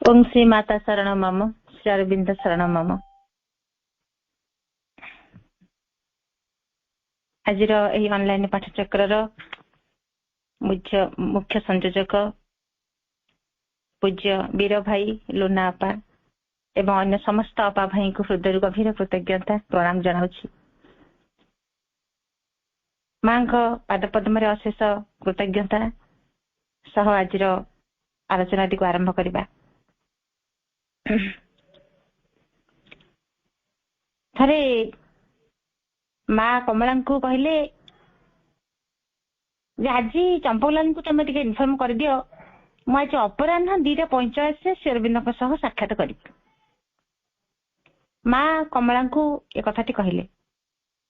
ओम श्री माता शरण मम, श्री अरविंद शरण मम। आज ऑनलाइन पाठचक्र मुख्य संयोजक पूज्य वीर भाई लुना अपा एवं अन्य समस्त अपा भाई को हृदय गभीर कृतज्ञता प्रणाम जनाऊछि। मां पाद पद्म अशेष कृतज्ञता सह आज आलोचना को आरंभ करबा। थरे माँ कमला को कहले आज चंपकलाल को तुम टे इनफर्म कर दियो मुझे अपराह 2:45 श्री अरविंद साक्षात करी। माँ कमला को एक कथाटी कहले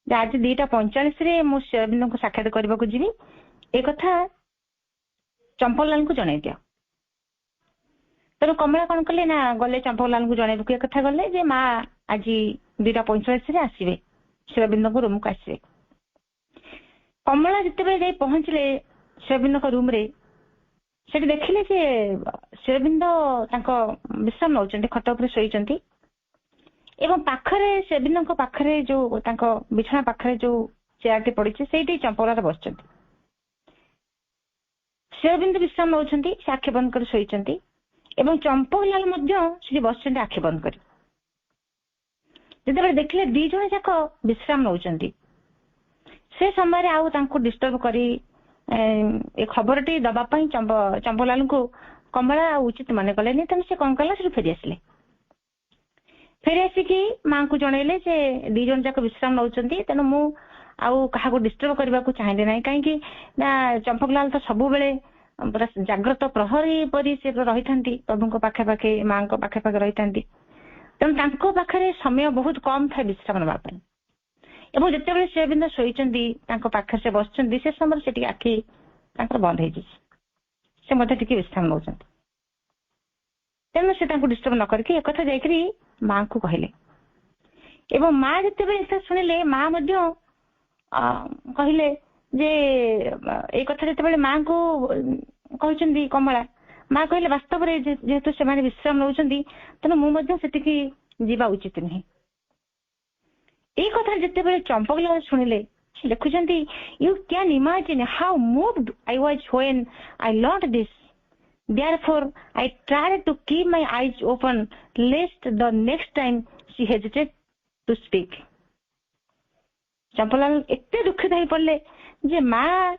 आज 2:45 मु श्री अरविंद को साक्षात करने को जी एक कथा चंपकलाल को जन दियो। तेणु कमला कौन कले ना गले चंपकलाल को जन एक कथा गले जे माँ आज 2:45 आसवे श्री अरविंद को रूम को आसवे। कमला जिते पहुंचले श्री अरविंद रूम रे से देखिले जे श्री अरविंद विश्राम नौ खट उपर शोई एवं पाखरे श्री अरविंद पाखरे जो बिछना पाखरे जो चेयर टी पड़ी से चंपकलाल बस श्री अरविंद विश्राम नौ आखि बंद कर शोई एवं चंपकलाल बस आखि बंद कर जिते देखिले दी जन जाक विश्राम नौ से समय आउ डिस्टर्ब करी ए खबर टी दबापाई चंपकलाल को कमला उचित मन कले तेणु से कौन कला फेरी आसिले। फेरी आसिकी माँ को जनइले जे दी जन जाक विश्राम नौ तेणु मु आउ क्या डिस्टर्ब करने को चाहिए ना कहीं चंपकलाल तो सब बेले पूरा जाग्रत प्रहरी परी से रही था प्रभु पाखे पाखे माँ पाखे पाखे रही था तेणु पाखे समय बहुत कम था विश्राम नापी एवं जिते श्री अरविंद शोई पाखे से बस से समय से आखि बंद हो विश्राम नौ तेणु से डिस्टर्ब न करके एक कथा जाकरी माँ को कहले एवं माँ जिते शुणिले माँ कहले जे एक कथा जिते माँ को कहते कमला माँ कहले वास्तव में जेहेतु से विश्राम नौ तेणु मुझे जीवा उचित नुहे। एक कथा जिते चंपकलाल शुणिले लिखुंट you can imagine how moved I was when I learned this therefore I tried to keep my eyes open lest the next time she hesitated to speak। Champaklal एते दुखित हो पड़े जे माँ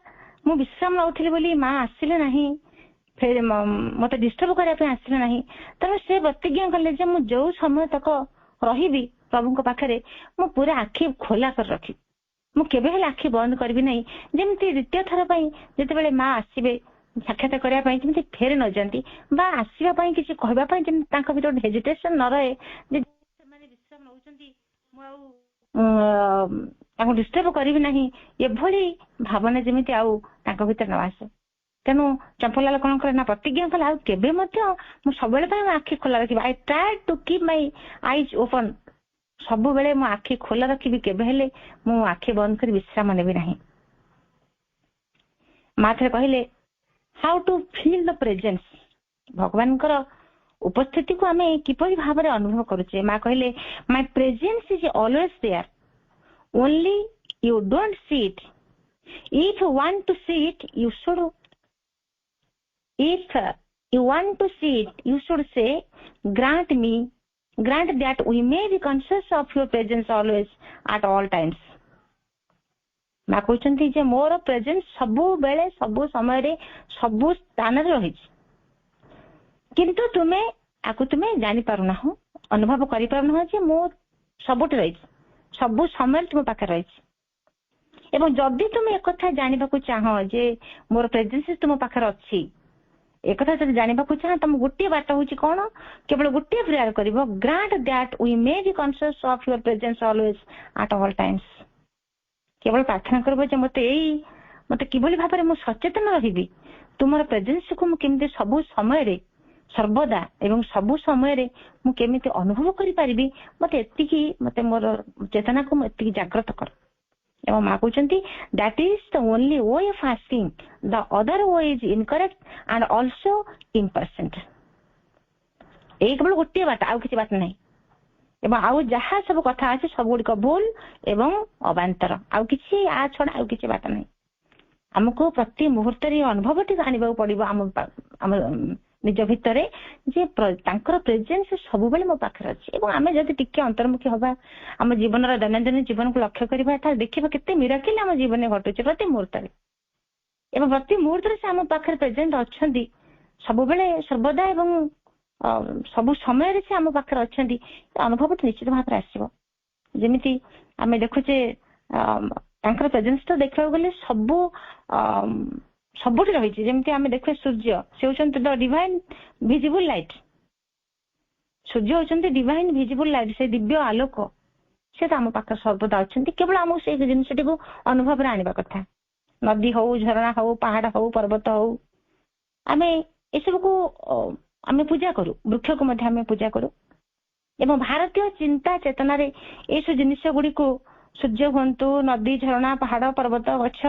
मु विश्राम नौली बोली माँ आसिले नहीं फिर मत डिस्टर्ब करने आसिले नहीं तेणु से प्रतिज्ञा कले जे मु जो समय तक रही प्रभु पाखे मु पूरा आखि खोला कर रखी मु केबे आखि बंद करी नहीं जमी द्वितीय थर जिते माँ आसवे साक्षात करने फेरी न जाती आसवाई किसी कहवाई भर हेजिटेसन न रहे विश्राम नौ डिस्टर्ब करी ना ये भावना जमी आउ भर न आसे। तेणु चंपकलाल कौन करे ना प्रतिज्ञा कला केबे सब आखि खोला रखी I try to keep my eyes open सब बेले मो आखि खोला रखी केबे मु आखि बंद कर विश्राम नेबी नहीं। माँ थे कहले how to feel the presence भगवान उपस्थिति को आम किपरि भाव में अनुभव करुचे। माँ कहले my presence is always there only you don't see it if you want to see it you should if you want to see it you should say grant that we may be conscious of your presence always at all times. माँ कहते मोर presence सबु बेले सबु समय सबु स्थान रही किंतु तुम्हें आपको तुम्हें जानी पारुना अनुभव करि पारुना जे मो सबुठ रही सबु समय तुम पाखे रही एवं जदि तुम एक कथा जानिबा को चाह जे मोर प्रेजेंस तुम पाखे अच्छी एक कथा जब जानिबा को चाह तुम गोटे बाट होची कोन केवल गोटे प्रेयर करिवो grant that we may be conscious of your presence always at all times. केवल प्रार्थना कर मत किभली भाव में सचेतन रही तुम प्रेजेंस को मुझे सबु समय सर्वदा एवं सबु समय मुझे अनुभव करी मत मोर चेतना को मुझे जागृत कर एवं माँ कहते that is the only way of asking the other way is incorrect and also impertinent. ଏଇ କେବଳ ଗୋଟିଏ ବାଟ, ଆଉ କିଛି ବାଟ ନାହିଁ। ଏବଂ ଆଉ ଯାହା ସବୁ କଥା ଅଛି ସବୁଗୁଡ଼ିକ ଭୁଲ ଏବଂ ଅବାନ୍ତର, ଆଉ କିଛି ଆ ଛଡା ଆଉ କିଛି ବାଟ ନାହିଁ। ଆମକୁ ପ୍ରତି ମୁହୂର୍ତ୍ତରେ ଅନୁଭବଟିକୁ ଆଣିବାକୁ ପଡିବ ଆମ ନିଜ ଭିତରେ ଯେ ତାଙ୍କର ପ୍ରେଜେନ୍ସ ସବୁବେଳେ ମୋ ପାଖରେ ଅଛି। ଏବଂ ଆମେ ଯଦି ଟିକେ ଅନ୍ତର୍ମୁଖୀ ହବା, ଆମ ଜୀବନର ଦୈନନ୍ଦିନ ଜୀବନକୁ ଲକ୍ଷ୍ୟ କରିବା, ତାହେଲେ ଦେଖିବା କେତେ ମିରାକିଲ ଆମ ଜୀବନରେ ଘଟୁଛି ପ୍ରତି ମୁହୂର୍ତ୍ତରେ। ଏବଂ ପ୍ରତି ମୁହୂର୍ତ୍ତରେ ସେ ଆମ ପାଖରେ ପ୍ରେଜେଣ୍ଟ ଅଛନ୍ତି ସବୁବେଳେ ସର୍ବଦା, ଏବଂ ସବୁ ସମୟରେ ସେ ଆମ ପାଖରେ ଅଛନ୍ତି। ଅନୁଭବଟି ନିଶ୍ଚିତ ଭାବରେ ଆସିବ। ଯେମିତି ଆମେ ଦେଖୁଛେ ତାଙ୍କର ପ୍ରେଜେନ୍ସ ତ ଦେଖିବାକୁ ଗଲେ ସବୁଠି ରହିଛି। ଯେମିତି ଆମେ ଦେଖୁଛେ ସୂର୍ଯ୍ୟ, ସେ ହଉଛନ୍ତି ଦ ଡିଭାଇନ ଭିଜିବୁଲ ଲାଇଟ। ସୂର୍ଯ୍ୟ ହଉଛନ୍ତି ଡିଭାଇନ ଭିଜିବୁଲ ଲାଇଟ, ସେ ଦିବ୍ୟ ଆଲୋକ। ସେ ତ ଆମ ପାଖରେ ସର୍ବଦା ଅଛନ୍ତି, କେବଳ ଆମକୁ ସେଇ ଜିନିଷଟିକୁ ଅନୁଭବରେ ଆଣିବା କଥା। ନଦୀ ହଉ, ଝରଣା ହଉ, ପାହାଡ ହଉ, ପର୍ବତ ହଉ, ଆମେ ଏସବୁକୁ ଆମେ ପୂଜା କରୁ, ବୃକ୍ଷକୁ ମଧ୍ୟ ଆମେ ପୂଜା କରୁ। ଏବଂ ଭାରତୀୟ ଚିନ୍ତା ଚେତନାରେ ଏସବୁ ଜିନିଷ ଗୁଡିକୁ, ସୂର୍ଯ୍ୟ ହୁଅନ୍ତୁ, ନଦୀ, ଝରଣା, ପାହାଡ, ପର୍ବତ, ଗଛ,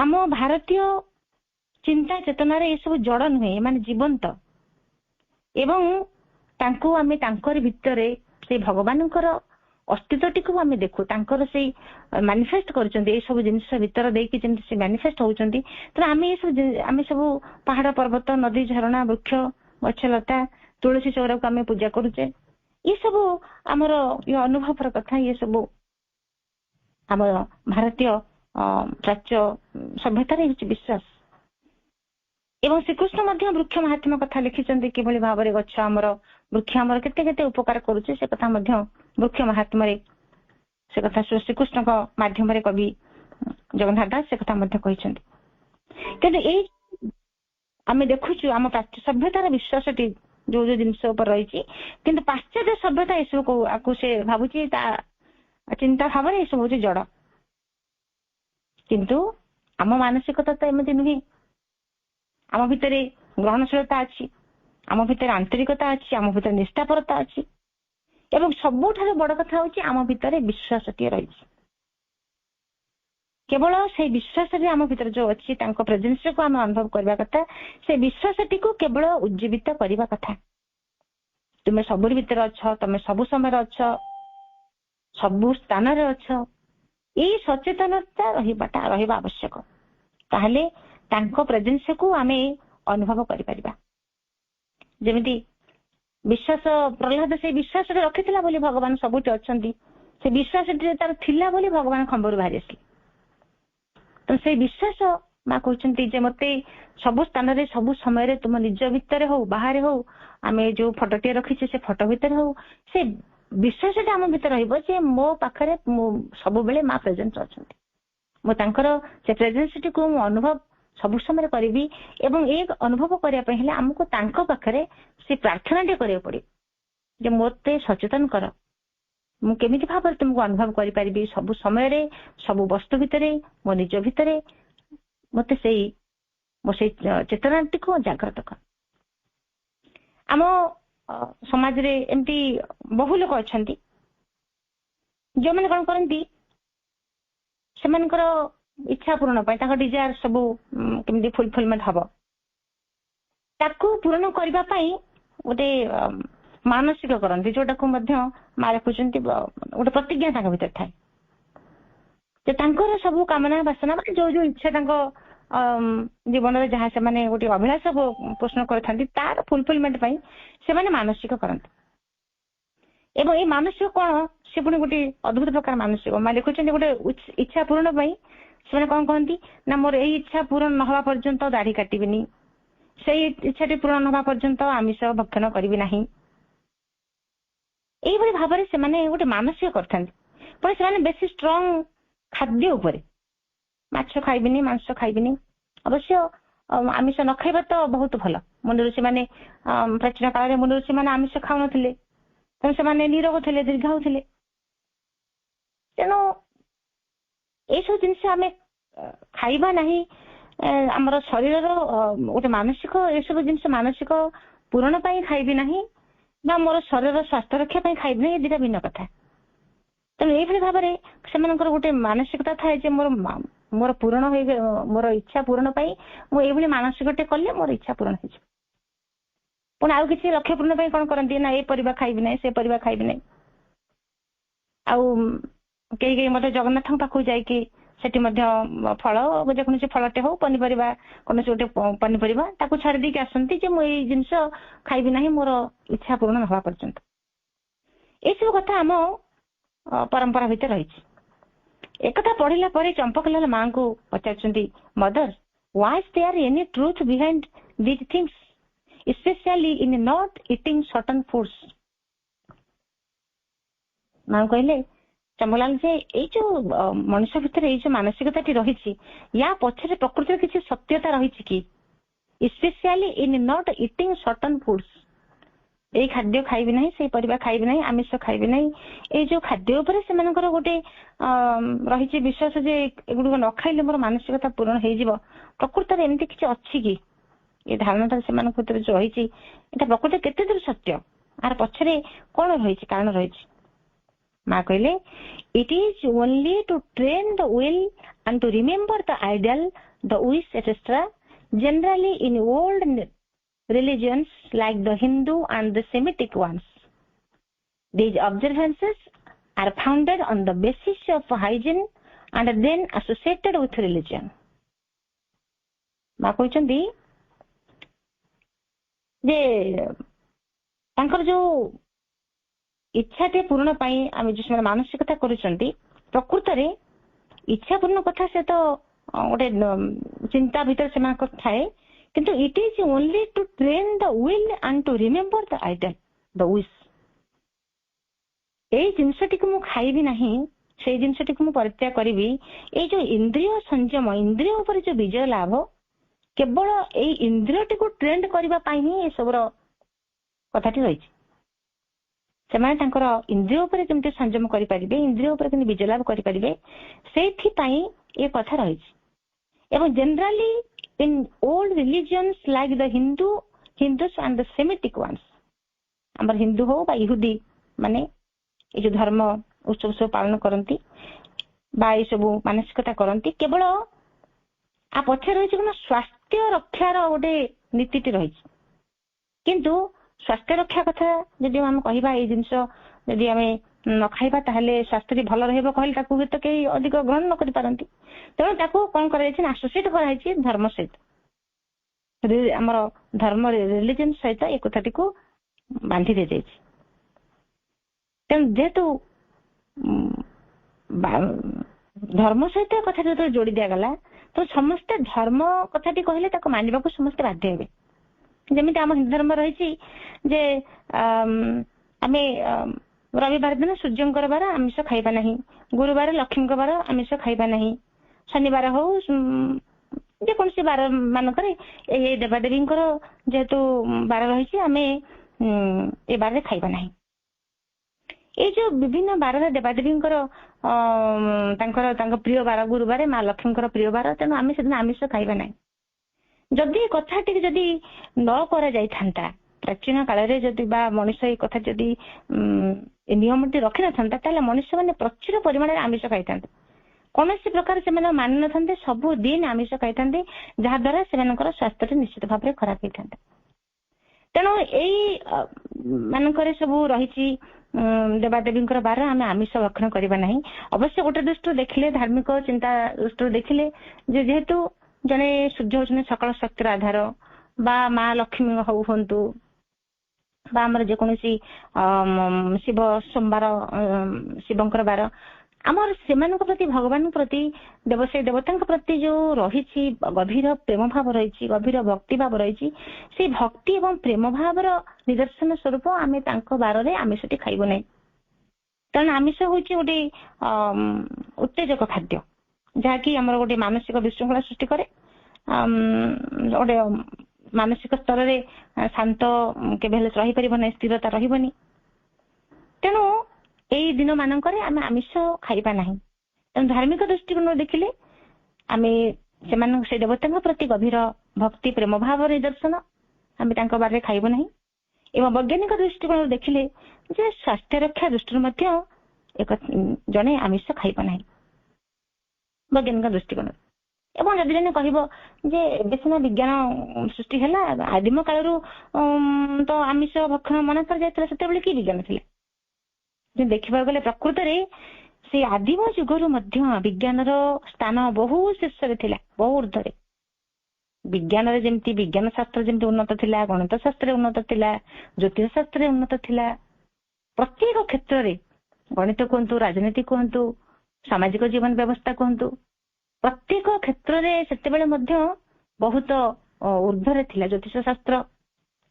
ଆମ ଭାରତୀୟ ଚିନ୍ତା ଚେତନାରେ ଏସବୁ ଜଡ ନୁହେଁ, ମାନେ ଜୀବନ୍ତ। ଏବଂ ତାଙ୍କୁ ଆମେ ତାଙ୍କରି ଭିତରେ ସେଇ ଭଗବାନଙ୍କର ଅସ୍ତିତ୍ୱଟିକୁ ଆମେ ଦେଖୁ, ତାଙ୍କର ସେଇ ମ୍ୟାନିଫେଷ୍ଟ କରୁଛନ୍ତି ଏଇ ସବୁ ଜିନିଷ ଭିତରେ ଦେଇକି, ଯେମିତି ସେ ମ୍ୟାନିଫେଷ୍ଟ ହଉଛନ୍ତି। ତେଣୁ ଆମେ ସବୁ ପାହାଡ, ପର୍ବତ, ନଦୀ, ଝରଣା, ବୃକ୍ଷ, ଗଛଲତା, ତୁଳସୀ ଚଉରାକୁ ଆମେ ପୂଜା କରୁଛେ। ଏ ସବୁ ଆମର ଅନୁଭବର କଥା, ଇଏ ସବୁ ଆମର ଭାରତୀୟ ପ୍ରାଚ୍ୟ ସଭ୍ୟତାରେ ହେଉଛି ବିଶ୍ୱାସ। ଏବଂ ଶ୍ରୀକୃଷ୍ଣ ମଧ୍ୟ ବୃକ୍ଷ ମାହାତ୍ମ୍ୟ କଥା ଲେଖିଛନ୍ତି, କିଭଳି ଭାବରେ ଗଛ ଆମର, ବୃକ୍ଷ ଆମର କେତେ କେତେ ଉପକାର କରୁଛି, ସେ କଥା ମଧ୍ୟ ବୃକ୍ଷ ମାହାତ୍ମ୍ୟରେ, ସେ କଥା ଶ୍ରୀକୃଷ୍ଣଙ୍କ ମାଧ୍ୟମରେ କବି ଜଗନ୍ନାଥ ଦାସ ସେ କଥା ମଧ୍ୟ କହିଛନ୍ତି। କିନ୍ତୁ ଏଇ ଆମେ ଦେଖୁଛୁ ଆମ ପ୍ରାଚ୍ୟ ସଭ୍ୟତାର ବିଶ୍ୱାସଟି ଯୋଉ ଯୋଉ ଜିନିଷ ଉପରେ ରହିଛି, କିନ୍ତୁ ପାଶ୍ଚାତ୍ୟ ସଭ୍ୟତା ଏସବୁ ଆକୁ ସେ ଭାବୁଛି, ତା ଚିନ୍ତା ଭାବରେ ଏସବୁ ହଉଛି ଜଡ। କିନ୍ତୁ ଆମ ମାନସିକତା ତ ଏମିତି ନୁହେଁ। ଆମ ଭିତରେ ଗ୍ରହଣଶୀଳତା ଅଛି, ଆମ ଭିତରେ ଆନ୍ତରିକତା ଅଛି, ଆମ ଭିତରେ ନିଷ୍ଠାପରତା ଅଛି, ଏବଂ ସବୁଠାରୁ ବଡ କଥା ହଉଛି ଆମ ଭିତରେ ବିଶ୍ୱାସଟିଏ ରହିଛି। କେବଳ ସେଇ ବିଶ୍ୱାସରେ ଆମ ଭିତରେ ଯୋଉ ଅଛି, ତାଙ୍କ ପ୍ରେଜେନ୍ସକୁ ଆମେ ଅନୁଭବ କରିବା କଥା। ସେ ବିଶ୍ୱାସଟିକୁ କେବଳ ଉଜ୍ଜୀବିତ କରିବା କଥା। ତୁମେ ସବୁରି ଭିତରେ ଅଛ, ତମେ ସବୁ ସମୟରେ ଅଛ, ସବୁ ସ୍ଥାନରେ ଅଛ, ଏଇ ସଚେତନତା ରହିବା ଆବଶ୍ୟକ। ତାହେଲେ ତାଙ୍କ ପ୍ରେଜେନ୍ସକୁ ଆମେ ଅନୁଭବ କରିପାରିବା। ଯେମିତି ବିଶ୍ୱାସ, ପ୍ରହ୍ଲାଦ ସେଇ ବିଶ୍ୱାସରେ ରଖିଥିଲା ବୋଲି ଭଗବାନ ସବୁଠି ଅଛନ୍ତି। ସେ ବିଶ୍ୱାସଟିରେ ତାର ଥିଲା ବୋଲି ଭଗବାନ ଖମ୍ବରୁ ବାହାରି ଆସିଲେ। ତ ସେଇ ବିଶ୍ୱାସ ମା କହୁଛନ୍ତି ଯେ ମତେ ସବୁ ସ୍ଥାନରେ, ସବୁ ସମୟରେ, ତୁମ ନିଜ ଭିତରେ ହଉ, ବାହାରେ ହଉ, ଆମେ ଯୋଉ ଫଟୋଟିଏ ରଖିଛେ ସେ ଫଟୋ ଭିତରେ ହଉ, ସେ ବିଶ୍ୱାସଟା ଆମ ଭିତରେ ରହିବ ଯେ ମୋ ପାଖରେ ସବୁବେଳେ ମା ପ୍ରେଜେନ୍ସ ଅଛନ୍ତି। ମୁଁ ତାଙ୍କର ସେ ପ୍ରେଜେନ୍ସଟିକୁ ମୁଁ ଅନୁଭବ ସବୁ ସମୟରେ କରିବି। ଏବଂ ଏ ଅନୁଭବ କରିବା ପାଇଁ ହେଲେ ଆମକୁ ତାଙ୍କ ପାଖରେ ସେ ପ୍ରାର୍ଥନାଟି କରିବାକୁ ପଡିବ ଯେ ମୋତେ ସଚେତନ କର, ମୁଁ କେମିତି ଭାବରେ ତୁମକୁ ଅନୁଭବ କରିପାରିବି ସବୁ ସମୟରେ, ସବୁ ବସ୍ତୁ ଭିତରେ, ମୋ ନିଜ ଭିତରେ। ମୋତେ ସେଇ ଚେତନାଟିକୁ ଜାଗ୍ରତ କର। ଆମ ସମାଜରେ ଏମିତି ବହୁ ଲୋକ ଅଛନ୍ତି ଯୋଉମାନେ କଣ କରନ୍ତି, ସେମାନଙ୍କର ଇଚ୍ଛା ପୂରଣ ପାଇଁ, ତାଙ୍କ ଡିଜାୟାର ସବୁ କେମିତି ଫୁଲଫିଲମେଣ୍ଟ ହବ, ତାକୁ ପୂରଣ କରିବା ପାଇଁ ଗୋଟେ ମାନସିକ କରନ୍ତି, ଯୋଉଟାକୁ ମଧ୍ୟ ମା ଲେଖୁଛନ୍ତି ଗୋଟେ ପ୍ରତିଜ୍ଞା ତାଙ୍କ ଭିତରେ ଥାଏ ଯେ ତାଙ୍କର ସବୁ କାମନା ବାସନା, ମାନେ ଯୋଉ ଯୋଉ ଇଚ୍ଛା ତାଙ୍କ ଜୀବନରେ ଯାହା ସେମାନେ ଗୋଟେ ଅଭିଳାଷ ପୋଷଣ କରିଥାନ୍ତି, ତାର ଫୁଲଫିଲମେଣ୍ଟ ପାଇଁ ସେମାନେ ମାନସିକ କରନ୍ତି। ଏବଂ ଏଇ ମାନସିକ କଣ, ସେ ପୁଣି ଗୋଟେ ଅଦ୍ଭୁତ ପ୍ରକାର ମାନସିକ। ମା ଲେଖୁଛନ୍ତି ଗୋଟେ ଇଚ୍ଛା ପୂରଣ ପାଇଁ ସେମାନେ କଣ କହନ୍ତି ନା, ମୋର ଏଇ ଇଚ୍ଛା ପୂରଣ ନ ହେବା ପର୍ଯ୍ୟନ୍ତ ଦାଢି କାଟିବିନି, ସେଇ ଇଚ୍ଛାଟି ପୂରଣ ନ ହେବା ପର୍ଯ୍ୟନ୍ତ ଆମିଷ ଭକ୍ଷଣ କରିବି ନାହିଁ। ଏଇଭଳି ଭାବରେ ସେମାନେ ଗୋଟେ ମାନସିକ କରିଥାନ୍ତି। ପୁଣି ସେମାନେ ବେଶୀ ଷ୍ଟ୍ରଙ୍ଗ ଖାଦ୍ୟ ଉପରେ, ମାଛ ଖାଇବିନି, ମାଂସ ଖାଇବିନି। ଅବଶ୍ୟ ଆମିଷ ନ ଖାଇବା ତ ବହୁତ ଭଲ। ମୁନି ଋଷିମାନେ ପ୍ରାଚୀନ କାଳରେ ମୁନି ଋଷିମାନେ ଆମିଷ ଖାଉନଥିଲେ, ତେଣୁ ସେମାନେ ନିରୋଗ ଥିଲେ, ଦୀର୍ଘାୟୁ ଥିଲେ। ତେଣୁ ଏଇସବୁ ଜିନିଷ ଆମେ ଖାଇବା ନାହିଁ, ଆମର ଶରୀରର ଗୋଟେ ମାନସିକ, ଏସବୁ ଜିନିଷ ମାନସିକ ପୂରଣ ପାଇଁ ଖାଇବି ନାହିଁ, ବା ମୋର ଶରୀରର ସ୍ୱାସ୍ଥ୍ୟ ରକ୍ଷା ପାଇଁ ଖାଇବି ନାହିଁ, ଏ ଦିଟା ଭିନ୍ନ କଥା। ତେଣୁ ଏଇଭଳି ଭାବରେ ସେମାନଙ୍କର ଗୋଟେ ମାନସିକତା ଥାଏ ଯେ ମୋର ପୂରଣ ମୋର ଇଚ୍ଛା ପୂରଣ ପାଇଁ ମୁଁ ଏଇଭଳି ମାନସିକଟେ କଲେ ମୋର ଇଚ୍ଛା ପୂରଣ ହେଇଯିବ। पुणी आउ किसी लक्ष्य पूर्ण ପାଇଁ କଣ କରନ୍ତି ନା ଏ ପରିବା ଖାଇବି ନାହିଁ ସେ ପରିବା ଖାଇବି ନାହିଁ। ଆଉ କେହି କେହି ମଧ୍ୟ ଜଗନ୍ନାଥଙ୍କ ପାଖକୁ ଯାଇକି ସେଠି ମଧ୍ୟ ଫଳ ଯେକୌଣସି ଫଳଟେ ହଉ ପନିପରିବା କୌଣସି ଗୋଟେ ପନିପରିବା ତାକୁ ଛାଡି ଦେଇକି ଆସନ୍ତି ଯେ ମୁଁ ଏଇ ଜିନିଷ ଖାଇବି ନାହିଁ ମୋର ଇଚ୍ଛା ପୂରଣ ହେବା ପର୍ଯ୍ୟନ୍ତ। ଏସବୁ କଥା ଆମ ପରମ୍ପରା ଭିତରେ ରହିଛି। एकथा पढ़िला पर चंपकलाल माँ को पचारुचंदी mother was there any truth behind these things specially in not eating certain foods. माँ कहले चंपकलाल जे ए जो मनुष्य भितर ए जो मानसिकता रही या पछरे प्रकृति किसी सत्यता रही कि specially in not eating certain foods ए खाद्य खाइबि नहीं से परिबा खाइबि नहीं आमिष खाइबि नहीं ए जो खाद्य उपरे से मानकर गोटे रही विश्वास जे एगुड़ न खाइले मोर मानसिकता पूर्ण हो जीव प्रकृत एमती किसी अच्छी कि ये धारणा से जो रही प्रकृति केते दूर सत्य आर पछरे कौन रही कारण रही। माँ कहले it is only to train the will and to remember the ideal the wish etcetera generally in old religions like the Hindu and the Semitic ones. These observances are founded on the basis of hygiene and then associated with religion. माँ कहते जे तांकर जो इच्छा टे पूर्ण पाई आम जो मानसिकता करुचंती प्रकृत रे इच्छा पूर्ण कथा से तो गोटे चिंता भीतर से थाए किंतु it is only to train the will and to remember the ideal the wish. ए जिनसटी को मु खाइबी नहीं से जिनसटी को मु परित्याग करिवि ए जो इंद्रिय संयम इंद्रिय ऊपर जो विजय लाभ केवल ए इंद्रियटी को ट्रेंड करबा पाई ही ए सबर कथाटी रही सेमाने तांकर इंद्रिय ऊपर केमते संयम करि परिबे इंद्रिय ऊपर केमते विजय लाभ करि परिबे सेथि पाई ए कथा रही एवं generally in old religions like the Hindus and the Semitic ones हमर हिंदू हो बा यहूदी माने ये जो धर्म उत्सव सब पालन करती बा ये सब मानसिकता करती केवल आ पछे रही स्वास्थ्य रक्षार गोटे नीति रही किंतु स्वास्थ्य रक्षा कथा जदि हम कहबा ये जिंस जदि आम न खाइबा ताहले स्वास्थ्य भल रहबो कहले ताकू भी तो कई अधिक ग्रहण न करि पारंती तेणु ताकू कौन कराई आसोसिएट कराई धर्म सहित आमर धर्म रिलीजन सहित एक कथाटी को बांधी दे जाइए। तेणु जेहेतु धर्म सहित कथा जो जोड़ी दिगला तो समस्ते धर्म कथाटी कहले ताको मानिबा को समस्ते बाध्य हेबे। जमिति आम हिंदू धर्म रही जे आमे रविवार दिन सूर्यंकर बार आमिष खाइबा नहीं गुरुवार लक्ष्मी बार आमिष खाइबा नहीं शनिवार हो जेकोसी बार मानक ये देवादेवी जेहेतु बार रही आम ए बार खाइबा नहीं ये जो विभिन्न बार देवादेवी प्रिय बार गुरुवार माँ लक्ष्मी प्रिय बार तेणु आम से आमिष खाइबा नहीं जदि कथा टी जदि न करा जाइथांता प्राचीन काल रे जदि बा मनुष्य ये कथा जदि नियम टी रखि न था मनुष्य मैंने प्रचुर परिमाण आमिष खाई कौन प्रकार से मान न था सबु दिन आमिष खाई जहाद्वारा से स्वास्थ्य निश्चित भाव में खराब होता। तेणु यही मानक सब रही देवादेवी बार आम आमिष भक्षण करवा ना अवश्य गोटे दृष्टि देखिले धार्मिक चिंता दृष्टि देखिले जेहेतु जड़े सूर्य होने सकल शक्तिर आधार बा माँ लक्ष्मी हूँ बा आमर जेकोसी शिव सोमवार शिवंकर बार आमर से प्रति भगवान प्रति देवसे देवता प्रति जो रही गभीर प्रेम भाव रही गभीर भक्ति भाव रही से भक्ति एवं प्रेम भाव निदर्शन स्वरूप आम बार में आमिषटी खाइबु नहीं। कारण आमिष हूँ गोटे उत्तेजक खाद्य जहाँकि आमर गोटे मानसिक विशृंखला सृष्टि करे गोटे मानसिक स्तर रे शांत केबे रही परिबो नै स्थिरता रहिबोनी। तेणु एई दिन मानक आम आमिष खाइबा नहीं। तेणु धार्मिक दृष्टिकोण देखिले आम से देवता प्रति गभीर भक्ति प्रेम भाव निदर्शन आम बारे खाइबु नहीं। एवं वैज्ञानिक दृष्टिकोण देखिले जे स्वास्थ्य रक्षा दृष्टि एक जड़े आमिष खाइबा नहीं वैज्ञानिक दृष्टिकोण। ଏବଂ ଯଦି ଜଣେ କହିବ ଯେ ଏବେ ସିନା ବିଜ୍ଞାନ ସୃଷ୍ଟି ହେଲା, ଆଦିମ କାଳରୁ ତ ଆମିଷ ଭକ୍ଷଣ ମନା କରାଯାଇଥିଲା, ସେତେବେଳେ କି ବିଜ୍ଞାନ ଥିଲା? ଦେଖିବାକୁ ଗଲେ ପ୍ରକୃତରେ ସେଇ ଆଦିମ ଯୁଗରୁ ମଧ୍ୟ ବିଜ୍ଞାନର ସ୍ଥାନ ବହୁ ଶୀର୍ଷରେ ଥିଲା, ବହୁ ଉର୍ଦ୍ଧ୍ୱରେ। ବିଜ୍ଞାନରେ ଯେମିତି ବିଜ୍ଞାନ ଶାସ୍ତ୍ର ଯେମିତି ଉନ୍ନତ ଥିଲା, ଗଣିତ ଶାସ୍ତ୍ରରେ ଉନ୍ନତ ଥିଲା, ଜ୍ୟୋତିଷ ଶାସ୍ତ୍ରରେ ଉନ୍ନତ ଥିଲା, ପ୍ରତ୍ୟେକ କ୍ଷେତ୍ରରେ, ଗଣିତ କୁହନ୍ତୁ, ରାଜନୀତି କୁହନ୍ତୁ, ସାମାଜିକ ଜୀବନ ବ୍ୟବସ୍ଥା କୁହନ୍ତୁ, ପ୍ରତ୍ୟେକ କ୍ଷେତ୍ରରେ ସେତେବେଳେ ମଧ୍ୟ ବହୁତ ଉର୍ଦ୍ଧ୍ୱରେ ଥିଲା ଜ୍ୟୋତିଷ ଶାସ୍ତ୍ର।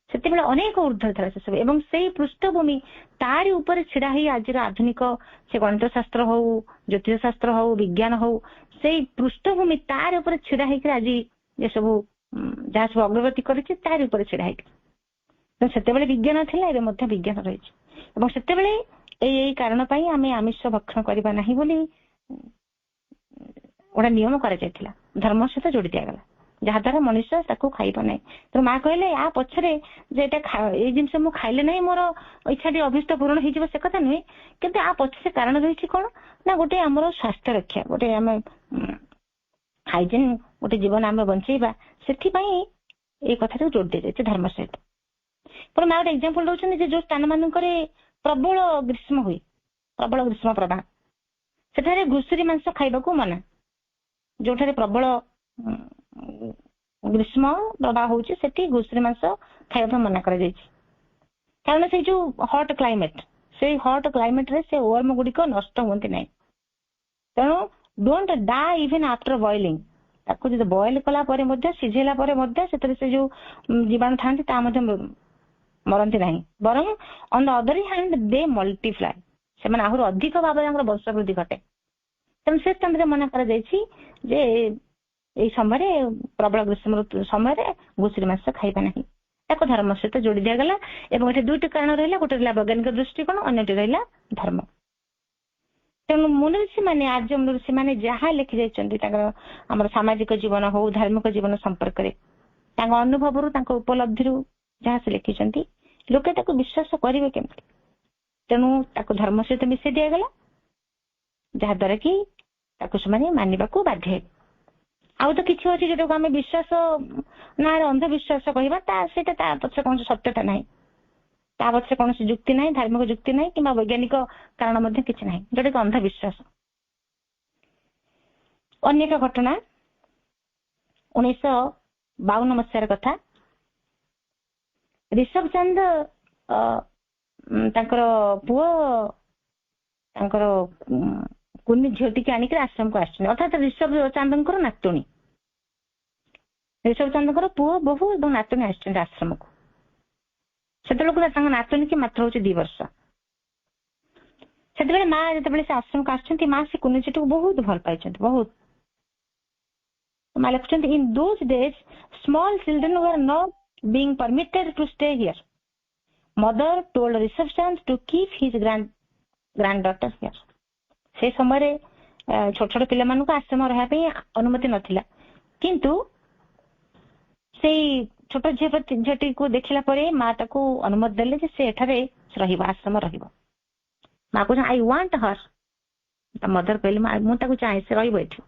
ସେତେବେଳେ ଅନେକ ଉର୍ଦ୍ଧ୍ୱରେ ଥିଲା ସେସବୁ, ଏବଂ ସେଇ ପୃଷ୍ଠଭୂମି ତାରି ଉପରେ ଛିଡା ହେଇ ଆଜିର ଆଧୁନିକ ସେ ଗଣିତ ଶାସ୍ତ୍ର ହଉ, ଜ୍ୟୋତିଷ ଶାସ୍ତ୍ର ହଉ, ବିଜ୍ଞାନ ହଉ, ସେଇ ପୃଷ୍ଠଭୂମି ତାରି ଉପରେ ଛିଡା ହେଇକି ଆଜି ଏସବୁ ଯାହା ସବୁ ଅଗ୍ରଗତି କରିଛି ତାରି ଉପରେ ଛିଡା ହେଇକି। ସେତେବେଳେ ବିଜ୍ଞାନ ଥିଲା, ଏବେ ମଧ୍ୟ ବିଜ୍ଞାନ ରହିଛି। ଏବଂ ସେତେବେଳେ ଏଇ କାରଣ ପାଇଁ ଆମେ ଆମିଷ ଭକ୍ଷଣ କରିବା ନାହିଁ ବୋଲି ଗୋଟେ ନିୟମ କରାଯାଇଥିଲା, ଧର୍ମ ସହିତ ଯୋଡି ଦିଆଗଲା, ଯାହାଦ୍ୱାରା ମଣିଷ ତାକୁ ଖାଇବ ନାହିଁ। ତେଣୁ ମା କହିଲେ ଆ ପଛରେ ଯେ ଏଇ ଜିନିଷ ମୁଁ ଖାଇଲେ ନାହିଁ ମୋର ଇଚ୍ଛାଟି ଅଭୀଷ୍ଟ ପୂରଣ ହେଇଯିବ, ସେ କଥା ନୁହେଁ। କିନ୍ତୁ ଆ ପଛରେ କାରଣ ରହିଛି କଣ ନା, ଗୋଟେ ଆମର ସ୍ୱାସ୍ଥ୍ୟ ରକ୍ଷା, ଗୋଟେ ଆମେ ହାଇଜିନ୍ ଗୋଟେ ଜୀବନ ଆମେ ବଞ୍ଚେଇବା, ସେଥିପାଇଁ ଏଇ କଥାଟାକୁ ଯୋଡି ଦିଆଯାଇଛି ଧର୍ମ ସହିତ। ପୁଣି ମା ଗୋଟେ ଏକ୍ସାମ୍ପଲ ଦଉଛନ୍ତି ଯେ ଯୋଉ ସ୍ଥାନ ମାନଙ୍କରେ ପ୍ରବଳ ଗ୍ରୀଷ୍ମ ହୁଏ, ପ୍ରବଳ ଗ୍ରୀଷ୍ମ ପ୍ରବାହ, ସେଠାରେ ଘୁଷୁରୀ ମାଂସ ଖାଇବାକୁ ମନା। ଯୋଉଠାରେ ପ୍ରବଳ ଗ୍ରୀଷ୍ମ ପ୍ରବାହ ହଉଛି ସେଠି ଘୁଷୁରୀ ମାଂସ ଖାଇବା ପାଇଁ ମନା କରାଯାଇଛି, କାରଣ ସେଇ ଯୋଉ ହଟ୍ କ୍ଲାଇମେଟ, ସେଇ ହଟ୍ କ୍ଲାଇମେଟରେ ସେ ୱର୍ମ ଗୁଡିକ ନଷ୍ଟ ହୁଅନ୍ତି ନାହିଁ। ତେଣୁ don't die even after boiling, ତାକୁ ଯଦି ବଏଲ କଲା ପରେ ମଧ୍ୟ, ସିଝେଇଲା ପରେ ମଧ୍ୟ ସେଥିରେ ସେ ଯୋଉ ଜୀବାଣୁ ଥାନ୍ତି ତା ମଧ୍ୟ ମରନ୍ତି ନାହିଁ, ବରଂ on the other hand they multiply, ସେମାନେ ଆହୁରି ଅଧିକ ଭାବରେ ତାଙ୍କର ବଂଶ ବୃଦ୍ଧି ଘଟେ। ତେଣୁ ସେ ସ୍ଥାନରେ ମନା କରାଯାଇଛି ଯେ ଏଇ ସମୟରେ, ପ୍ରବଳ ଗ୍ରୀଷ୍ମ ଋତୁ ସମୟରେ ଘୁଷୁରୀ ମାଂସ ଖାଇବା ନାହିଁ। ତାକୁ ଧର୍ମ ସହିତ ଯୋଡି ଦିଆଗଲା। ଏବଂ ଏଠି ଦୁଇଟି କାରଣ ରହିଲା, ଗୋଟେ ରହିଲା ବୈଜ୍ଞାନିକ ଦୃଷ୍ଟିକୋଣ, ଅନ୍ୟଟି ରହିଲା ଧର୍ମ। ତେଣୁ ମୁନିଋଷି ମାନେ, ଆର୍ଯ୍ୟ ମୁନିଋଷି ମାନେ ଯାହା ଲେଖି ଯାଇଛନ୍ତି ତାଙ୍କର ଆମର ସାମାଜିକ ଜୀବନ ହଉ, ଧାର୍ମିକ ଜୀବନ ସମ୍ପର୍କରେ, ତାଙ୍କ ଅନୁଭବରୁ, ତାଙ୍କ ଉପଲବ୍ଧିରୁ ଯାହା ସେ ଲେଖିଛନ୍ତି, ଲୋକେ ତାକୁ ବିଶ୍ୱାସ କରିବେ କେମିତି? ତେଣୁ ତାକୁ ଧର୍ମ ସହିତ ମିଶେଇ ଦିଆଗଲା, ଯାହାଦ୍ୱାରା କି ତାକୁ ସେମାନେ ମାନିବାକୁ ବାଧ୍ୟ ହେବେ। ଆଉ ତ କିଛି ଅଛି ଯୋଉଟାକୁ ଆମେ ବିଶ୍ୱାସ ନାଁରେ ଅନ୍ଧବିଶ୍ୱାସ କହିବା, ସେଇଟା ତା ପଛରେ କୌଣସି ସତ୍ୟତା ନାହିଁ, ତା ପଛରେ କୌଣସି ଯୁକ୍ତି ନାହିଁ, ଧାର୍ମିକ ଯୁକ୍ତି ନାହିଁ, କିମ୍ବା ବୈଜ୍ଞାନିକ କାରଣ ମଧ୍ୟ କିଛି ନାହିଁ, ଯୋଉଟାକି ଅନ୍ଧବିଶ୍ୱାସ। ଅନ୍ୟ ଏକ ଘଟଣା 1952 ମସିହାର କଥା। ରିଷଭ ଚାନ୍ଦ ତାଙ୍କର ପୁଅ, ତାଙ୍କର କୁନି ଝିଅଟିକି ଆଣିକି ଆଶ୍ରମକୁ ଆସିଛନ୍ତି, ଅର୍ଥାତ୍ ରିଷଭ ଚାନ୍ଦଙ୍କର ନାତୁଣୀ, ରିଷଭ ଚାନ୍ଦଙ୍କର ପୁଅ, ବୋହୂ ଏବଂ ନାତୁଣୀ ଆସିଛନ୍ତି ଆଶ୍ରମକୁ। ସେତେବେଳକୁ ତାଙ୍କ ନାତୁଣୀ କି ମାତ୍ର ହଉଛି 2 ବର୍ଷ। ସେତେବେଳେ ମା ଯେତେବେଳେ ସେ ଆଶ୍ରମକୁ ଆସିଛନ୍ତି, ମା ସେ କୁନି ଝିଅଟିକୁ ବହୁତ ଭଲ ପାଇଛନ୍ତି, ବହୁତ। ମା ଲେଖୁଛନ୍ତି, in those days small children were not being permitted to stay here. Mother told Rishabh Chand to keep his granddaughter here. ସେ ସମୟରେ ଛୋଟ ଛୋଟ ପିଲାମାନଙ୍କୁ ଆଶ୍ରମ ରହିବା ପାଇଁ ଅନୁମତି ନଥିଲା, କିନ୍ତୁ ସେଇ ଛୋଟ ଝିଅଟିକୁ ଦେଖିଲା ପରେ ମା ତାକୁ ଅନୁମତି ଦେଲେ ଯେ ସେ ଏଠାରେ ରହିବ, ଆଶ୍ରମ ରହିବ। ମା କହୁଛନ୍ତି, ଆଇ ୱାଣ୍ଟ ହର୍। ତା ମଦର କହିଲେ, ମୁଁ ତାକୁ ଚାହେଁ, ସେ ରହିବ ଏଠି।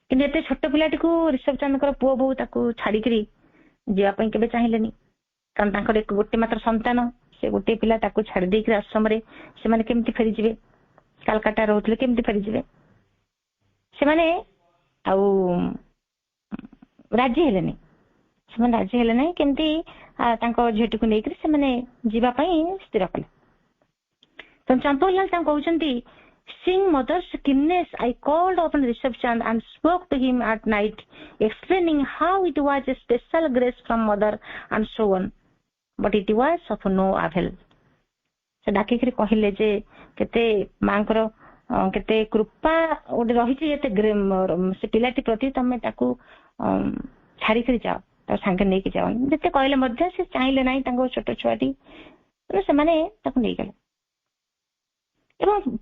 କିନ୍ତୁ ଏତେ ଛୋଟ ପିଲାଟିକୁ ରିଷଭ ଚାନ୍ଦଙ୍କର ପୁଅ ବୋହୂ ତାକୁ ଛାଡିକିରି ଯିବା ପାଇଁ କେବେ ଚାହିଁଲେନି, କାରଣ ତାଙ୍କର ଗୋଟେ ମାତ୍ର ସନ୍ତାନ, ସେ ଗୋଟିଏ ପିଲା, ତାକୁ ଛାଡି ଦେଇକିରି ଆଶ୍ରମରେ ସେମାନେ କେମିତି ଫେରିଯିବେ? କାଲକାଟା ରହୁଥିଲେ, କେମିତି ଫେରିଯିବେ? ସେମାନେ ଆଉ ରାଜି ହେଲେନି, କେମିତି ତାଙ୍କ ଝିଅଟିକୁ ନେଇକରି ସେମାନେ ଯିବା ପାଇଁ ସ୍ଥିର କଲେ। ତ ଚମ୍ପକଲାଲ ତାଙ୍କୁ କହୁଛନ୍ତି, seeing mother's keenness, I called upon Rishabh Chand and spoke to him at night, explaining how it was a special grace from mother and so on, but it was of no avail. ସେ ଡାକିକିରି କହିଲେ ଯେ କେତେ ମାଙ୍କର କେତେ କୃପା ଗୋଟେ ରହିଛି, ଏତେ ସେ ପିଲାଟି ପ୍ରତି, ତମେ ତାକୁ ଛାଡିକିରି ଯାଅ, ତା ସାଙ୍ଗେ ନେଇକି ଯାଅ। ଯେତେ କହିଲେ ମଧ୍ୟ ସେ ଚାହିଁଲେ ନାହିଁ, ତାଙ୍କ ଛୋଟ ଛୁଆଟି, ସେମାନେ ତାକୁ ନେଇଗଲେ। ଏବଂ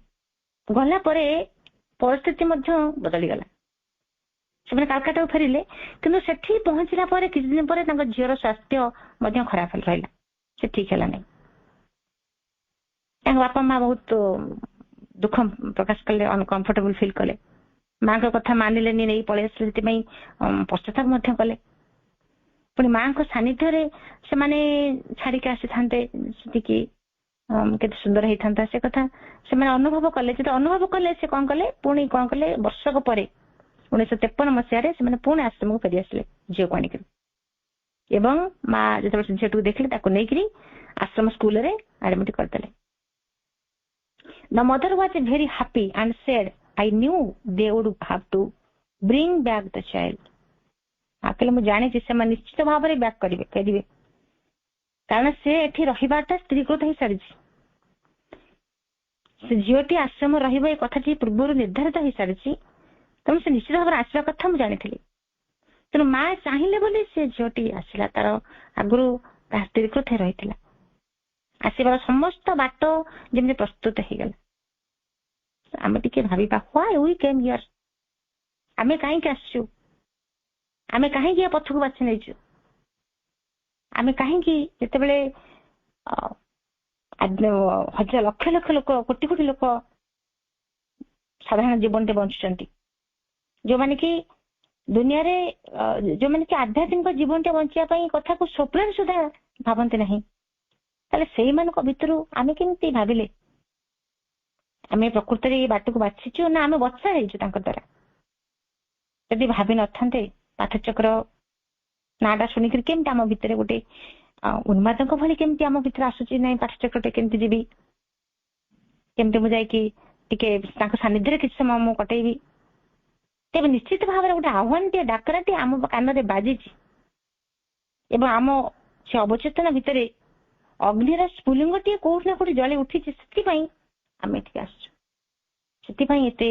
ଗଲା ପରେ ପରିସ୍ଥିତି ମଧ୍ୟ ବଦଳିଗଲା। ସେମାନେ କାଲକାଟାକୁ ଫେରିଲେ, କିନ୍ତୁ ସେଠି ପହଞ୍ଚିଲା ପରେ କିଛି ଦିନ ପରେ ତାଙ୍କ ଝିଅର ସ୍ୱାସ୍ଥ୍ୟ ମଧ୍ୟ ଖରାପ ରହିଲା, ସେ ଠିକ ହେଲା ନାହିଁ। ତାଙ୍କ ବାପା ମା ବହୁତ ଦୁଃଖ ପ୍ରକାଶ କଲେ, ଅନକମ୍ଫର୍ଟେବଲ ଫିଲ୍ କଲେ। ମାଙ୍କ କଥା ମାନିଲେନି, ନେଇ ପଳେଇ ଆସିଲେ, ସେଥିପାଇଁ ପଶ୍ଚାତାପ ମଧ୍ୟ କଲେ। ପୁଣି ମାଙ୍କ ସାନ୍ନିଧ୍ୟରେ ସେମାନେ ଛାଡିକି ଆସିଥାନ୍ତେ, ସେଠିକି କେତେ ସୁନ୍ଦର ହେଇଥାନ୍ତା ସେ କଥା ସେମାନେ ଅନୁଭବ କଲେ। ଯେତେ ଅନୁଭବ କଲେ ସେ କଣ କଲେ, ପୁଣି କଣ କଲେ, ବର୍ଷକ ପରେ 1953 ମସିହାରେ ସେମାନେ ପୁଣି ଆଶ୍ରମକୁ ଫେରି ଆସିଲେ ଝିଅକୁ ଆଣିକିରି। ଏବଂ ମା ଯେତେବେଳେ ସେ ଝିଅଟିକୁ ଦେଖିଲେ ତାକୁ ନେଇକିରି ଆଶ୍ରମ ସ୍କୁଲରେ ଆଡମିଟ କରିଦେଲେ। The mother was very happy and said, I knew they would have to bring back the child. କହିଲେ ମୁଁ ଜାଣିଛି ସେମାନେ ନିଶ୍ଚିତ ଭାବରେ ବ୍ୟାକ୍ କରିବେ, କାରଣ ସେ ଏଠି ରହିବାଟା ସ୍ତ୍ରୀକୃତ ହେଇସାରିଛି। ସେ ଝିଅଟି ଆଶ୍ରମ ରହିବ ଏ କଥାଟି ପୂର୍ବରୁ ନିର୍ଦ୍ଧାରିତ ହେଇସାରିଛି, ତେଣୁ ସେ ନିଶ୍ଚିତ ଭାବରେ ଆସିବା କଥା ମୁଁ ଜାଣିଥିଲି। ତେଣୁ ମା ଚାହିଁଲେ ବୋଲି ସେ ଝିଅଟି ଆସିଲା, ତାର ଆଗରୁ ତାହା ସ୍ତ୍ରୀକୃତ ହେଇ ରହିଥିଲା। ଆସିବାର ସମସ୍ତ ବାଟ ଯେମିତି ପ୍ରସ୍ତୁତ ହେଇଗଲା। ଆମେ ଟିକେ ଭାବିବା, why we came here? ଆମେ କାହିଁକି ଆସିଛୁ? ଆମେ କାହିଁକି ଏ ପଥକୁ ବାଛି ନେଇଛୁ? ଆମେ କାହିଁକି ଯେତେବେଳେ ହଜାର ଲକ୍ଷ ଲକ୍ଷ ଲୋକ, କୋଟି କୋଟି ଲୋକ ସାଧାରଣ ଜୀବନଟେ ବଞ୍ଚୁଛନ୍ତି, ଯୋଉମାନେ କି ଦୁନିଆରେ ଯୋଉମାନେ କି ଆଧ୍ୟାତ୍ମିକ ଜୀବନଟେ ବଞ୍ଚିବା ପାଇଁ କଥାକୁ ସ୍ୱପ୍ନରେ ସୁଦ୍ଧା ଭାବନ୍ତି ନାହିଁ, ତାହେଲେ ସେଇମାନଙ୍କ ଭିତରୁ ଆମେ କେମିତି ଭାବିଲେ ଆମେ ପ୍ରକୃତରେ ଏଇ ବାଟକୁ ବାଛିଛୁ ନା ଆମେ ବଛା ହେଇଛୁ ତାଙ୍କ ଦ୍ୱାରା? ଯଦି ଭାବି ନଥାନ୍ତେ, ପାଠଚକ୍ର ନାଁଟା ଶୁଣିକିରି କେମିତି ଆମ ଭିତରେ ଗୋଟେ ଉନ୍ମାଦଙ୍କ ଭଳି କେମିତି ଆମ ଭିତରେ ଆସୁଛି, ନାଇଁ ପାଠଚକ୍ରଟେ କେମିତି ଯିବି, କେମିତି ମୁଁ ଯାଇକି ଟିକେ ତାଙ୍କ ସାନ୍ନିଧ୍ୟରେ କିଛି ସମୟ ମୁଁ କଟେଇବି। ତେବେ ନିଶ୍ଚିତ ଭାବରେ ଗୋଟେ ଆହ୍ୱାନଟିଏ, ଡାକରାଟିଏ ଆମ କାନରେ ବାଜିଛି ଏବଂ ଆମ ସେ ଅବଚେତନ ଭିତରେ ଅଗ୍ନିର ସ୍ଫୁଲିଙ୍ଗଟିଏ କୋଉଠି ନା କୋଉଠି ଜଳି ଉଠିଛି। ସେଥିପାଇଁ ଆମେ ଏଠିକି ଆସିଛୁ, ସେଥିପାଇଁ ଏତେ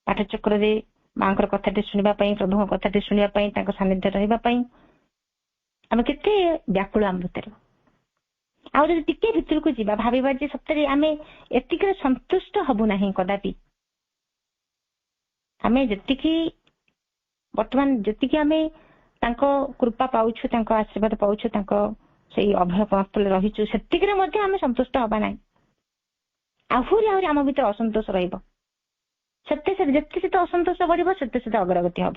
ପାଠଚକ୍ରରେ ମାଙ୍କର କଥାଟି ଶୁଣିବା ପାଇଁ, ପ୍ରଭୁଙ୍କ କଥାଟି ଶୁଣିବା ପାଇଁ, ତାଙ୍କ ସାନ୍ନିଧ୍ୟରେ ରହିବା ପାଇଁ ଆମେ କେତେ ବ୍ୟାକୁଳ ଆମ ଭିତରେ। ଆଉ ଯଦି ଟିକେ ଭିତରକୁ ଯିବା, ଭାବିବା ଯେ ସତରେ ଆମେ ଏତିକିରେ ସନ୍ତୁଷ୍ଟ ହବୁ ନାହିଁ କଦାପି। ଆମେ ଯେତିକି ବର୍ତ୍ତମାନ ଯେତିକି ଆମେ ତାଙ୍କ କୃପା ପାଉଛୁ, ତାଙ୍କ ଆଶୀର୍ବାଦ ପାଉଛୁ, ତାଙ୍କ ସେଇ ଅଭୟ କମଳରେ ରହିଛୁ, ସେତିକିରେ ମଧ୍ୟ ଆମେ ସନ୍ତୁଷ୍ଟ ହବା ନାହିଁ। ଆହୁରି ଆହୁରି ଆମ ଭିତରେ ଅସନ୍ତୋଷ ରହିବ। ଯେତେ ସେତେ ଅସନ୍ତୋଷ ବଢିବ, ସେତେ ସେତେ ଅଗ୍ରଗତି ହବ।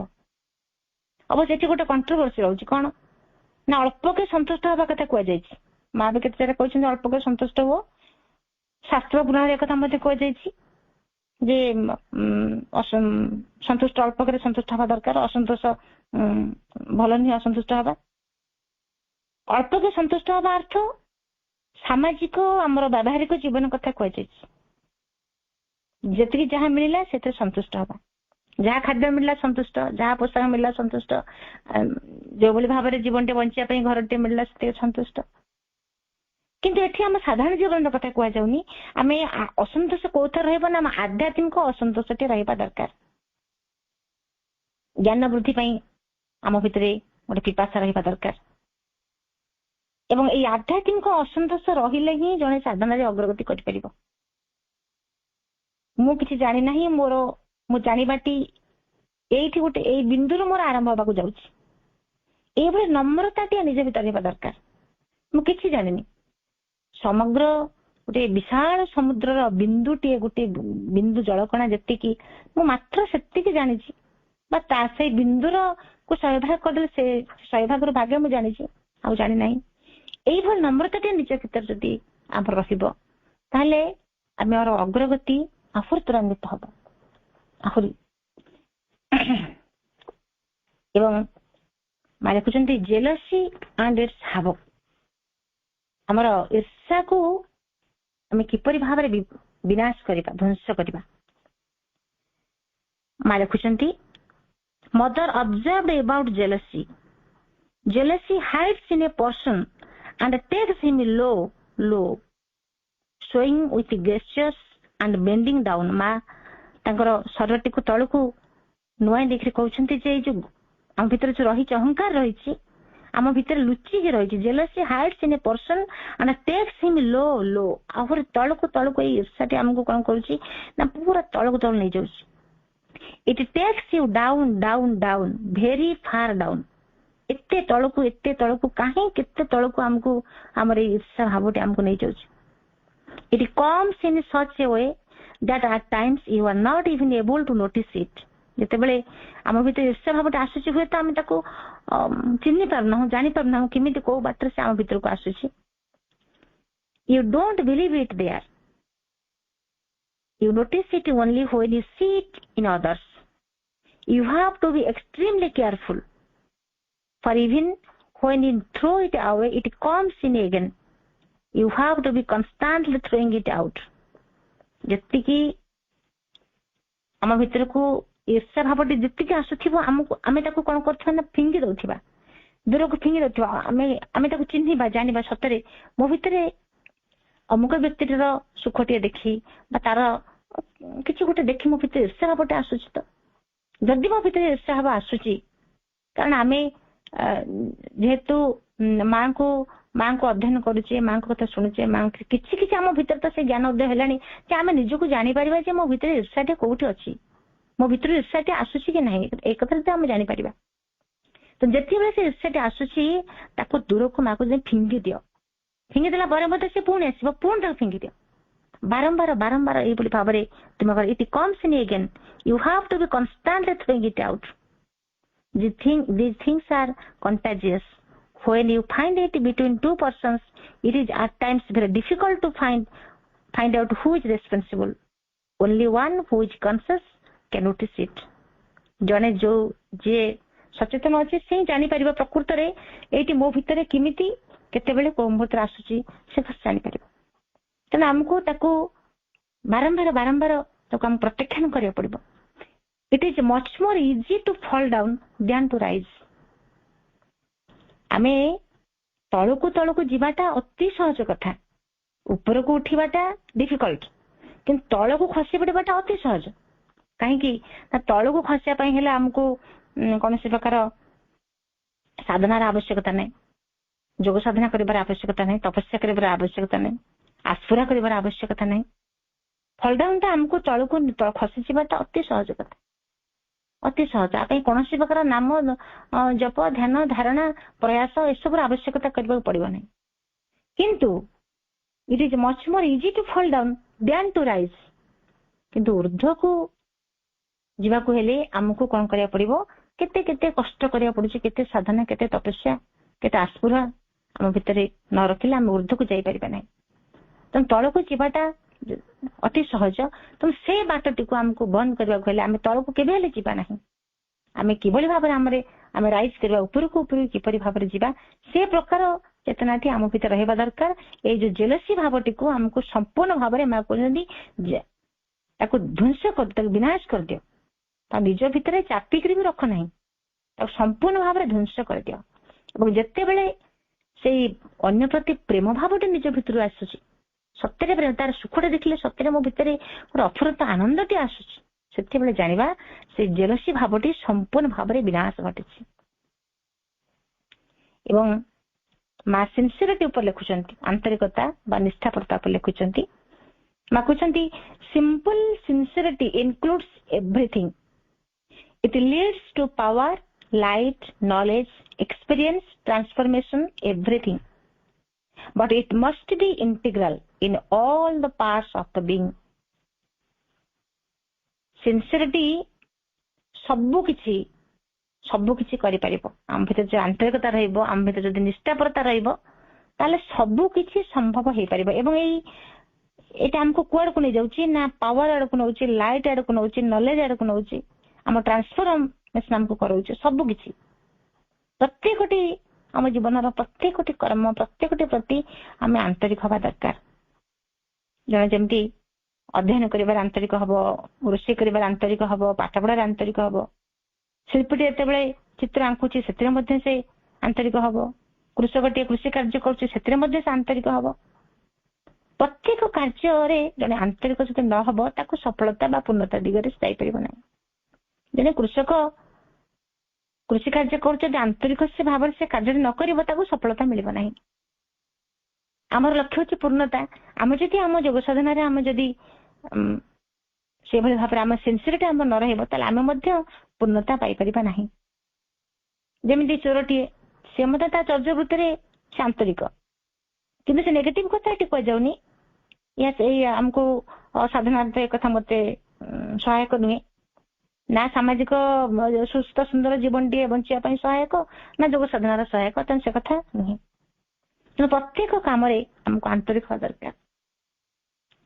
ଅବଶ୍ୟ ଏଠି ଗୋଟେ କଣ୍ଟ୍ରୋଭର୍ସି ରହୁଛି, କଣ ନା ଅଳ୍ପକେ ସନ୍ତୁଷ୍ଟ ହବା କଥା କୁହାଯାଇଛି। ମା ବି କେତେ ଜାଗାରେ କହିଛନ୍ତି ଅଳ୍ପକେ ସନ୍ତୁଷ୍ଟ ହୁଅ। ଶାସ୍ତ୍ର ପୁରାଣରେ ଏକଥା ମଧ୍ୟ କୁହାଯାଇଛି ଯେ ସନ୍ତୁଷ୍ଟ ଅଳ୍ପକରେ ସନ୍ତୁଷ୍ଟ ହବା ଦରକାର, ଅସନ୍ତୋଷ ଭଲ ନୁହେଁ ଅସନ୍ତୁଷ୍ଟ ହବା। ଅଳ୍ପକେ ସନ୍ତୁଷ୍ଟ ହବା ଅର୍ଥ ସାମାଜିକ ଆମର ବ୍ୟବହାରିକ ଜୀବନ କଥା କୁହାଯାଇଛି। ଯେତିକି ଯାହା ମିଳିଲା ସେଥିରେ ସନ୍ତୁଷ୍ଟ ହବା, ଯାହା ଖାଦ୍ୟ ମିଳିଲା ସନ୍ତୁଷ୍ଟ, ଯାହା ପୋଷାକ ମିଳିଲା ସନ୍ତୁଷ୍ଟ, ଯୋଉଭଳି ଭାବରେ ଜୀବନଟେ ବଞ୍ଚିବା ପାଇଁ ଘରଟେ ମିଳିଲା ସେଥିରେ ସନ୍ତୁଷ୍ଟ। କିନ୍ତୁ ଏଠି ଆମ ସାଧାରଣ ଜୀବନର କଥା କୁହାଯାଉନି। ଆମେ ଅସନ୍ତୋଷ କୋଉଥିରେ ରହିବ ନା ଆମ ଆଧ୍ୟାତ୍ମିକ ଅସନ୍ତୋଷଟି ରହିବା ଦରକାର। ଜ୍ଞାନ ବୃଦ୍ଧି ପାଇଁ ଆମ ଭିତରେ ଗୋଟେ ପିପାସା ରହିବା ଦରକାର ଏବଂ ଏଇ ଆଧ୍ୟାତ୍ମିକ ଅସନ୍ତୋଷ ରହିଲେ ହିଁ ଜଣେ ସାଧନାରେ ଅଗ୍ରଗତି କରିପାରିବ। ମୁଁ କିଛି ଜାଣି ନାହିଁ, ମୁଁ ଜାଣିବାଟି ଏଇଠି ଗୋଟେ ଏଇ ବିନ୍ଦୁରୁ ମୋର ଆରମ୍ଭ ହବାକୁ ଯାଉଛି, ଏଇଭଳି ନମ୍ରତାଟିଏ ନିଜ ଭିତରେ ରହିବା ଦରକାର। ମୁଁ କିଛି ଜାଣିନି, ସମଗ୍ର ଗୋଟେ ବିଶାଳ ସମୁଦ୍ରର ବିନ୍ଦୁଟିଏ, ଗୋଟେ ବିନ୍ଦୁ ଜଳକଣା ଯେତିକି, ମୁଁ ମାତ୍ର ସେତିକି ଜାଣିଛି, ବା ତା ସେଇ ବିନ୍ଦୁର କୁ 100 ଭାଗ କରିଦେଲେ ସେ 100 ଭାଗରୁ ଭାଗ ମୁଁ ଜାଣିଛି, ଆଉ ଜାଣିନାହିଁ। ଏଇଭଳି ନମ୍ରତାଟିଏ ନିଜ ଭିତରେ ଯଦି ଆମର ରହିବ, ତାହେଲେ ଆମର ଅଗ୍ରଗତି ଆହୁରି ତ୍ୱରାନ୍ୱିତ ହବ ଆହୁରି। ଏବଂ ମା ଲେଖୁଛନ୍ତି ଜେଲସି ଆଣ୍ଡ ଇଟ୍ସ ହାଭକ୍, ଆମର ଈର୍ଷାକୁ ଆମେ କିପରି ଭାବରେ ବିନାଶ କରିବା, ଧ୍ୱଂସ କରିବା। ମା ଲେଖୁଛନ୍ତି ମଦର ଅବଜର୍ଭଡ about jealousy. Jealousy hides in a person and takes him low, showing with gestures and bending down. ମା ତାଙ୍କର ଶରୀରଟିକୁ ତଳକୁ ନୁଆଇଁ ଦେଖି କହୁଛନ୍ତି ଯେ ଏଇ ଯୋଉ ଆମ ଭିତରେ ଯୋଉ ରହିଛି ଅହଙ୍କାର ରହିଛି, ଆମ ଭିତରେ ଲୁଚିକି ରହିଛି। jealousy hides in a person and takes him low, ଆହୁରି ତଳକୁ ତଳକୁ ଏଇ ଈର୍ଷାଟି ଆମକୁ କଣ କରୁଛି ନା ପୁରା ତଳକୁ ତଳ ନେଇଯାଉଛି। It takes you down, very far down. ଏତେ ତଳକୁ କାହିଁ କେତେ ତଳକୁ ଆମକୁ ଆମର ଏଇ ଈର୍ଷା ଭାବଟି ଆମକୁ ନେଇଯାଉଛି। It comes in such a way that at times you are not even able to notice it. ଯେତେବେଳେ ଆମ ଭିତରେ ଈର୍ଷା ଭାବଟା ଆସୁଛି ହୁଏତ ଆମେ ତାକୁ ଚିହ୍ନି ପାରୁନାହୁଁ, ଜାଣିପାରୁନାହୁଁ କେମିତି କୋଉ ବାଟରେ ସେ ଆମ ଭିତରକୁ ଆସୁଛି। You don't believe it there. You notice it only when you see it in others. You have to be extremely careful, for even when you throw it away, it comes in again. You have to be constantly throwing it out. ଯେତିକି ଆମ ଭିତରକୁ ଈର୍ଷା ଭାବଟି ଯେତିକି ଆସୁଥିବ ଆମେ ତାକୁ କଣ କରୁଥିବା ନା ଫିଙ୍ଗି ଦଉଥିବା, ଦୂରକୁ ଫିଙ୍ଗି ଦଉଥିବା। ଆମେ ତାକୁ ଚିହ୍ନିବା, ଜାଣିବା ସତରେ ମୋ ଭିତରେ ଅମୁକ ବ୍ୟକ୍ତିର ସୁଖଟିଏ ଦେଖି ବା ତାର କିଛି ଗୋଟେ ଦେଖି ମୋ ଭିତରେ ଈର୍ଷା ଭାବଟେ ଆସୁଛି। ତ ଯଦି ମୋ ଭିତରେ ଈର୍ଷା ଭାବ ଆସୁଛି, କାରଣ ଆମେ ଯେହେତୁ ମାଙ୍କୁ ଅଧ୍ୟୟନ କରୁଛେ, ମାଙ୍କ କଥା ଶୁଣୁଛେ, କିଛି କିଛି ଆମ ଭିତରେ ତ ସେ ଜ୍ଞାନ ଉଦୟ ହେଲାଣି ଯେ ଆମେ ନିଜକୁ ଜାଣିପାରିବା ଯେ ମୋ ଭିତରେ ଈର୍ଷାଟି କୋଉଠି ଅଛି, ମୋ ଭିତରେ ଈର୍ଷାଟି ଆସୁଛି କି ନାହିଁ, ଏ କଥାରେ ତ ଆମେ ଜାଣିପାରିବା। ତ ଯେତେବେଳେ ସେ ଈର୍ଷାଟି ଆସୁଛି ତାକୁ ଦୂରକୁ ମାକୁ ଯାଇ ଫିଙ୍ଗି ଦିଅ। ଫିଙ୍ଗି ଦେଲା ପରେ ମଧ୍ୟ ସେ ପୁଣି ଆସିବ, ପୁଣି ତାକୁ ଫିଙ୍ଗି ଦିଅ। ବାରମ୍ବାର ଏଇଭଳି ଭାବରେ ତୁମେ it comes in again. You have to be constantly throwing it out. These things are contagious. When you find it between two persons, it is at times very difficult to find out who is responsible. Only one who is conscious can notice it. ଜଣେ ଯିଏ ସଚେତନ ଅଛି ସେ ଜାଣିପାରିବ ପ୍ରକୃତରେ ଏଇଠି ମୋ ଭିତରେ କେମିତି କେତେବେଳେ କୋଉ ମୁହୂର୍ତ୍ତରେ ଆସୁଛି, ସେ ଜାଣିପାରିବ। ତେଣୁ ଆମକୁ ତାକୁ ବାରମ୍ବାର ତାକୁ ଆମେ ପ୍ରତ୍ୟାଖ୍ୟାନ କରିବାକୁ ପଡିବ। It is much more easy to fall down than to rise. ଆମେ ତଳକୁ ଯିବାଟା ଅତି ସହଜ କଥା, ଉପରକୁ ଉଠିବାଟା ଡିଫିକଲ୍ଟ, କିନ୍ତୁ ତଳକୁ ଖସି ପଡିବାଟା ଅତି ସହଜ। କାହିଁକି ନା ତଳକୁ ଖସିବା ପାଇଁ ହେଲେ ଆମକୁ କୌଣସି ପ୍ରକାର ସାଧନାର ଆବଶ୍ୟକତା ନାହିଁ, ଯୋଗ ସାଧନା କରିବାର ଆବଶ୍ୟକତା ନାହିଁ, ତପସ୍ୟା କରିବାର ଆବଶ୍ୟକତା ନାହିଁ, ଆସ୍ଫୁରା କରିବାର ଆବଶ୍ୟକତା ନାହିଁ। ଫଲଡାଉନ୍ ଟା ଆମକୁ ତଳକୁ ଖସିଯିବାଟା ଅତି ସହଜ କଥା, ଅତି ସହଜ। ଆ ପାଇଁ କୌଣସି ପ୍ରକାର ନାମ ଜପ, ଧ୍ୟାନ, ଧାରଣା, ପ୍ରୟାସ ଏସବୁର ଆବଶ୍ୟକତା କରିବାକୁ ପଡିବ ନାହିଁ। କିନ୍ତୁ it is much more easy to fall down than to rise. କିନ୍ତୁ ଉର୍ଦ୍ଧ୍ୱକୁ ଯିବାକୁ ହେଲେ ଆମକୁ କଣ କରିବାକୁ ପଡିବ, କେତେ କଷ୍ଟ କରିବାକୁ ପଡୁଛି, କେତେ ସାଧନା, କେତେ ତପସ୍ୟା, କେତେ ଆସ୍ଫୁରା ଆମ ଭିତରେ ନ ରଖିଲେ ଆମେ ଉର୍ଦ୍ଧ୍ୱକୁ ଯାଇପାରିବା ନାହିଁ। ତେଣୁ ତଳକୁ ଯିବାଟା ଅତି ସହଜ। ତେଣୁ ସେ ବାଟଟିକୁ ଆମକୁ ବନ୍ଦ କରିବାକୁ ହେଲେ ଆମେ ତଳକୁ କେବେ ହେଲେ ଯିବା ନାହିଁ। ଆମେ କିଭଳି ଭାବରେ ଆମେ ରାଇଜ୍ କରିବା, ଉପରକୁ କିପରି ଭାବରେ ଯିବା, ସେ ପ୍ରକାର ଚେତନାଟି ଆମ ଭିତରେ ରହିବା ଦରକାର। ଏଇ ଯୋଉ ଜେଲସି ଭାବଟିକୁ ଆମକୁ ସମ୍ପୂର୍ଣ୍ଣ ଭାବରେ ମା କହୁଛନ୍ତି ତାକୁ ଧ୍ୱଂସ କରି, ତାକୁ ବିନାଶ କରିଦିଅ। ତା ନିଜ ଭିତରେ ଚାପିକିରି ବି ରଖ ନାହିଁ, ତାକୁ ସମ୍ପୂର୍ଣ୍ଣ ଭାବରେ ଧ୍ୱଂସ କରିଦିଅ। ଏବଂ ଯେତେବେଳେ ସେଇ ଅନ୍ୟ ପ୍ରତି ପ୍ରେମ ଭାବଟି ନିଜ ଭିତରୁ ଆସୁଛି, ସତ୍ୟରେ ପ୍ରେମ, ତାର ସୁଖଟା ଦେଖିଲେ ସତ୍ୟରେ ମୋ ଭିତରେ ଗୋଟେ ଅଫୁରନ୍ତ ଆନନ୍ଦଟି ଆସୁଛି, ସେତେବେଳେ ଜାଣିବା ସେ ଜେଲସି ଭାବଟି ସମ୍ପୂର୍ଣ୍ଣ ଭାବରେ ବିନାଶ ଘଟିଛି। ଏବଂ ମା ସିନ୍ସିୟରିଟି ଉପରେ ଲେଖୁଛନ୍ତି, ଆନ୍ତରିକତା ବା ନିଷ୍ଠାପରତା ଉପରେ ଲେଖୁଛନ୍ତି। ମା କହୁଛନ୍ତି simple sincerity includes everything. It leads to power, light, knowledge, experience, transformation, everything. But it must be integral in all the parts of the being. Sincerity ସବୁ କିଛି କରିପାରିବ। ଆମ ଭିତରେ ଯୋଉ ଆନ୍ତରିକତା ରହିବ, ଆମ ଭିତରେ ଯଦି ନିଷ୍ଠାପରତା ରହିବ, ତାହେଲେ ସବୁ କିଛି ସମ୍ଭବ ହେଇପାରିବ। ଏବଂ ଏଇଟା ଆମକୁ କୁଆଡକୁ ନେଇଯାଉଛି ନା ପାୱାର ଆଡକୁ ନଉଛି, ଲାଇଟ୍ ଆଡକୁ ନଉଛି, ନଲେଜ ଆଡକୁ ନଉଛି, ଆମ ଟ୍ରାନ୍ସଫର୍ମେସନ ଆମକୁ କରାଉଛି। ସବୁ କିଛି ପ୍ରତ୍ୟେକଟି ଆମ ଜୀବନର ପ୍ରତ୍ୟେକଟି କର୍ମ, ପ୍ରତ୍ୟେକଟି ପ୍ରତି ଆମେ ଆନ୍ତରିକ ହବା ଦରକାର। ଜଣେ ଯେମିତି ଅଧ୍ୟୟନ କରିବାରେ ଆନ୍ତରିକ ହବ, ରୋଷେଇ କରିବାରେ ଆନ୍ତରିକ ହବ, ପାଠ ପଢାରେ ଆନ୍ତରିକ ହବ, ଶିଳ୍ପୀଟି ଯେତେବେଳେ ଚିତ୍ର ଆଙ୍କୁଛି ସେଥିରେ ମଧ୍ୟ ସେ ଆନ୍ତରିକ ହବ, କୃଷକଟିଏ କୃଷି କାର୍ଯ୍ୟ କରୁଛି ସେଥିରେ ମଧ୍ୟ ସେ ଆନ୍ତରିକ ହବ। ପ୍ରତ୍ୟେକ କାର୍ଯ୍ୟରେ ଜଣେ ଆନ୍ତରିକ ଯଦି ନ ହବ ତାକୁ ସଫଳତା ବା ପୂର୍ଣ୍ଣତା ଦିଗରେ ଯାଇପାରିବ ନାହିଁ। ଜଣେ କୃଷକ କୃଷି କାର୍ଯ୍ୟ କରୁଛନ୍ତି, ଆନ୍ତରିକ ସେ ଭାବରେ ସେ କାର୍ଯ୍ୟ ନ କରିବ ତାକୁ ସଫଳତା ମିଳିବ ନାହିଁ। ଆମର ଲକ୍ଷ୍ୟ ହେଉଛି ପୂର୍ଣ୍ଣତା। ଆମେ ଯଦି ଆମ ଯୋଗ ସାଧନାରେ ଆମେ ଯଦି ସେଭଳି ଭାବରେ ଆମ ସିନ୍ସିୟରିଟି ଆମର ନ ରହିବ, ତାହେଲେ ଆମେ ମଧ୍ୟ ପୂର୍ଣ୍ଣତା ପାଇପାରିବା ନାହିଁ। ଯେମିତି ଚୋରଟିଏ, ସେ ମଧ୍ୟ ତା ଚର୍ଯ୍ୟ ବୃତ୍ତିରେ ସେ ଆନ୍ତରିକ, କିନ୍ତୁ ସେ ନେଗେଟିଭ କଥା ଏଠି କୁହାଯାଉନି। ଏଇ ଆମକୁ ସାଧନାରେ ଏ କଥା ମତେ ସହାୟକ ନୁହେଁ। ନା ସାମାଜିକ ସୁସ୍ଥ ସୁନ୍ଦର ଜୀବନଟିଏ ବଞ୍ଚିବା ପାଇଁ ସହାୟକ, ନା ଯୋଗ ସାଧନାର ସହାୟକ, ତେଣୁ ସେ କଥା ନୁହେଁ। ତେଣୁ ପ୍ରତ୍ୟେକ କାମରେ ଆମକୁ ଆନ୍ତରିକ ହବା ଦରକାର।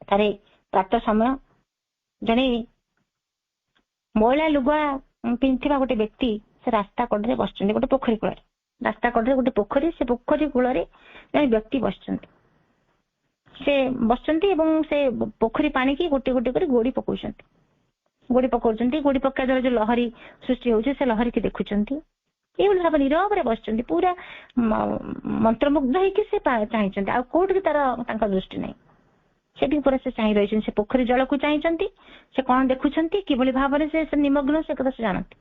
ଥରେ ପ୍ରାତଃ ସମୟ ଜଣେ ମଇଳା ଲୁଗା ପିନ୍ଧିଥିବା ଗୋଟେ ବ୍ୟକ୍ତି ସେ ରାସ୍ତା କଡ଼ରେ ବସିଛନ୍ତି, ଗୋଟେ ପୋଖରୀ କୂଳରେ। ରାସ୍ତା କଡ଼ରେ ଗୋଟେ ପୋଖରୀ, ସେ ପୋଖରୀ କୂଳରେ ଜଣେ ବ୍ୟକ୍ତି ବସିଛନ୍ତି। ସେ ବସିଛନ୍ତି ଏବଂ ସେ ପୋଖରୀ ପାଣିକି ଗୋଟେ ଗୋଟେ କରି ଗୋଡି ପକଉଛନ୍ତି। ଗୋଡି ପକାଇବା ଦ୍ୱାରା ଯୋଉ ଲହରୀ ସୃଷ୍ଟି ହଉଛି ସେ ଲହରୀକି ଦେଖୁଛନ୍ତି। ଏଇଭଳି ଭାବେ ନିରବରେ ବସିଛନ୍ତି, ପୁରା ମନ୍ତ୍ରମୁଗ୍ଧ ହେଇକି ସେ ଚାହିଁଛନ୍ତି। ଆଉ କୋଉଠିକି ତାଙ୍କ ଦୃଷ୍ଟି ନାହିଁ, ସେଠି ପୁରା ସେ ଚାହିଁ ରହିଛନ୍ତି। ସେ ପୋଖରୀ ଜଳକୁ ଚାହିଁଛନ୍ତି, ସେ କଣ ଦେଖୁଛନ୍ତି, କିଭଳି ଭାବରେ ସେ ନିମଗ୍ନ, ସେ କଥା ସେ ଜାଣନ୍ତି।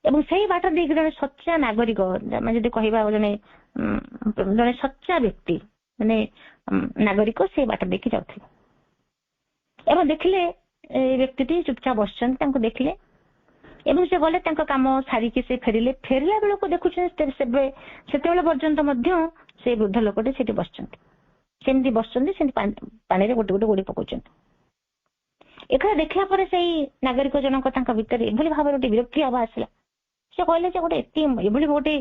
ଏବଂ ସେଇ ବାଟ ଦେଇକି ଜଣେ ସଚ୍ଚା ନାଗରିକ, ଆମେ ଯଦି କହିବା ଜଣେ ସଚ୍ଚା ବ୍ୟକ୍ତି, ମାନେ ନାଗରିକ, ସେ ବାଟ ଦେଇକି ଯାଉଥିଲେ। ଏବଂ ଦେଖିଲେ ଏ ବ୍ୟକ୍ତିଟି ଚୁପଚାପ ବସିଛନ୍ତି, ତାଙ୍କୁ ଦେଖିଲେ ଏବଂ ସେ ଗଲେ ତାଙ୍କ କାମ ସାରିକି ସେ ଫେରିଲା ବେଳକୁ ଦେଖୁଛନ୍ତି ସେତେବେଳେ ପର୍ଯ୍ୟନ୍ତ ମଧ୍ୟ ସେ ବୃଦ୍ଧ ଲୋକଟି ସେଠି ବସିଛନ୍ତି, ସେମିତି ବସିଛନ୍ତି, ସେମିତି ପାଣିରେ ଗୋଟେ ଗୋଟେ ଗୋଡି ପକଉଛନ୍ତି। ଏକଥା ଦେଖିଲା ପରେ ସେଇ ନାଗରିକ ଜଣକ ତାଙ୍କ ଭିତରେ ଏଭଳି ଭାବରେ ଗୋଟେ ବିରକ୍ତି ଭାବ ଆସିଲା। ସେ କହିଲେ ଯେ ଗୋଟେ ଏଭଳି ଗୋଟେ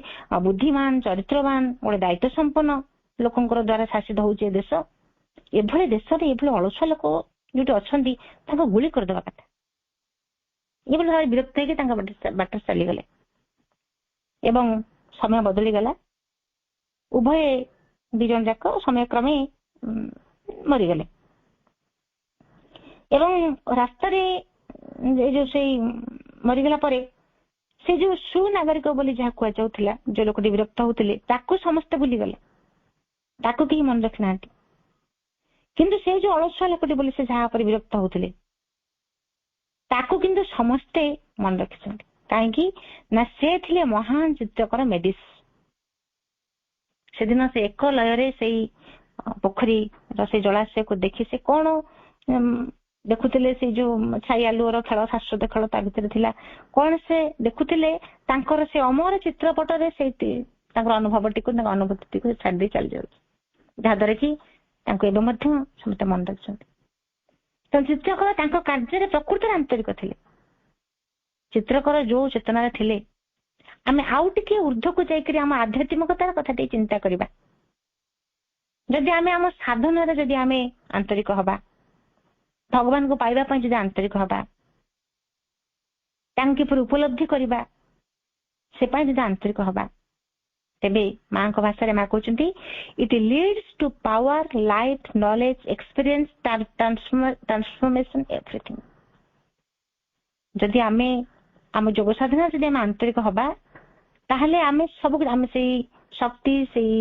ବୁଦ୍ଧିମାନ, ଚରିତ୍ରବାନ, ଗୋଟେ ଦାୟିତ୍ୱ ସମ୍ପନ୍ନ ଲୋକଙ୍କର ଦ୍ଵାରା ଶାସିତ ହଉଛି ଏ ଦେଶ, ଏଭଳି ଦେଶରେ ଏଭଳି ଅଳସୁଆ ଲୋକ ଯୋଉଠି ଅଛନ୍ତି ତାଙ୍କୁ ଗୁଳି କରିଦେବା କଥା। ଏଭଳି ଭାବରେ ବିରକ୍ତ ହେଇକି ତାଙ୍କ ବାଟ ଚାଲିଗଲେ ଏବଂ ସମୟ ବଦଳିଗଲା। ଉଭୟ ଦି ଜଣ ଯାକ ସମୟକ୍ରମେ ମରିଗଲେ। ଏବଂ ରାସ୍ତାରେ ଏ ଯୋଉ ସେଇ ମରିଗଲା ପରେ ସେ ଯୋଉ ସୁନାଗରିକ ବୋଲି ଯାହା କୁହାଯାଉଥିଲା, ଯୋଉ ଲୋକଟି ବିରକ୍ତ ହଉଥିଲେ, ତାକୁ ସମସ୍ତେ ଭୁଲିଗଲେ, ତାକୁ କେହି ମନେ ରଖିନାହାନ୍ତି। କିନ୍ତୁ ସେ ଯୋଉ ଅଳସୁଆ ଲୋକଟି ବୋଲି ସେ ଯାହା ଉପରେ ବିରକ୍ତ ହଉଥିଲେ, ତାକୁ କିନ୍ତୁ ସମସ୍ତେ ମନେ ରଖିଛନ୍ତି। କାହିଁକି ନା ସେ ଥିଲେ ମହାନ ଚିତ୍ରକର ମେଡିସ୍। ସେଦିନ ସେ ଏକ ଲୟରେ ସେଇ ପୋଖରୀର ସେଇ ଜଳାଶୟକୁ ଦେଖି ସେ କଣ ଦେଖୁଥିଲେ, ସେଇ ଯୋଉ ଛାଇ ଆଲୁଅର ଖେଳ, ଶାଶ୍ୱତ ଖେଳ ତା ଭିତରେ ଥିଲା। କଣ ସେ ଦେଖୁଥିଲେ, ତାଙ୍କର ସେ ଅମର ଚିତ୍ରପଟରେ ସେଇ ତାଙ୍କର ଅନୁଭବଟିକୁ, ତାଙ୍କ ଅନୁଭୂତିଟିକୁ ଛାଡି ଦେଇ ଚାଲି ଯାଉଛି, ଯାହାଦ୍ୱାରା କି ତାଙ୍କୁ ଏବେ ମଧ୍ୟ ସମସ୍ତେ ମନେ ରଖିଛନ୍ତି। ତେଣୁ ଚିତ୍ରକର ତାଙ୍କ କାର୍ଯ୍ୟରେ ପ୍ରକୃତରେ ଆନ୍ତରିକ ଥିଲେ। ଚିତ୍ରକର ଯୋଉ ଚେତନାରେ ଥିଲେ, ଆମେ ଆଉ ଟିକେ ଉର୍ଦ୍ଧ୍ୱକୁ ଯାଇକରି ଆମ ଆଧ୍ୟାତ୍ମିକତାର କଥା ଟିକେ ଚିନ୍ତା କରିବା। ଯଦି ଆମେ ଆମ ସାଧନାରେ ଯଦି ଆମେ ଆନ୍ତରିକ ହବା, ଭଗବାନଙ୍କୁ ପାଇବା ପାଇଁ ଯଦି ଆନ୍ତରିକ ହବା, ତାଙ୍କୁ କିପରି ଉପଲବ୍ଧି କରିବା ସେ ପାଇଁ ଯଦି ଆନ୍ତରିକ ହବା, ତେବେ ମାଙ୍କ ଭାଷାରେ ମା କହୁଛନ୍ତି, it leads to power, light, knowledge, experience, transformation, everything. ଯଦି ଆମେ ଆମ ଯୋଗ ସାଧନା ଯଦି ଆମେ ଆନ୍ତରିକ ହବା, ତାହେଲେ ଆମେ ସବୁ, ଆମେ ସେଇ ଶକ୍ତି, ସେଇ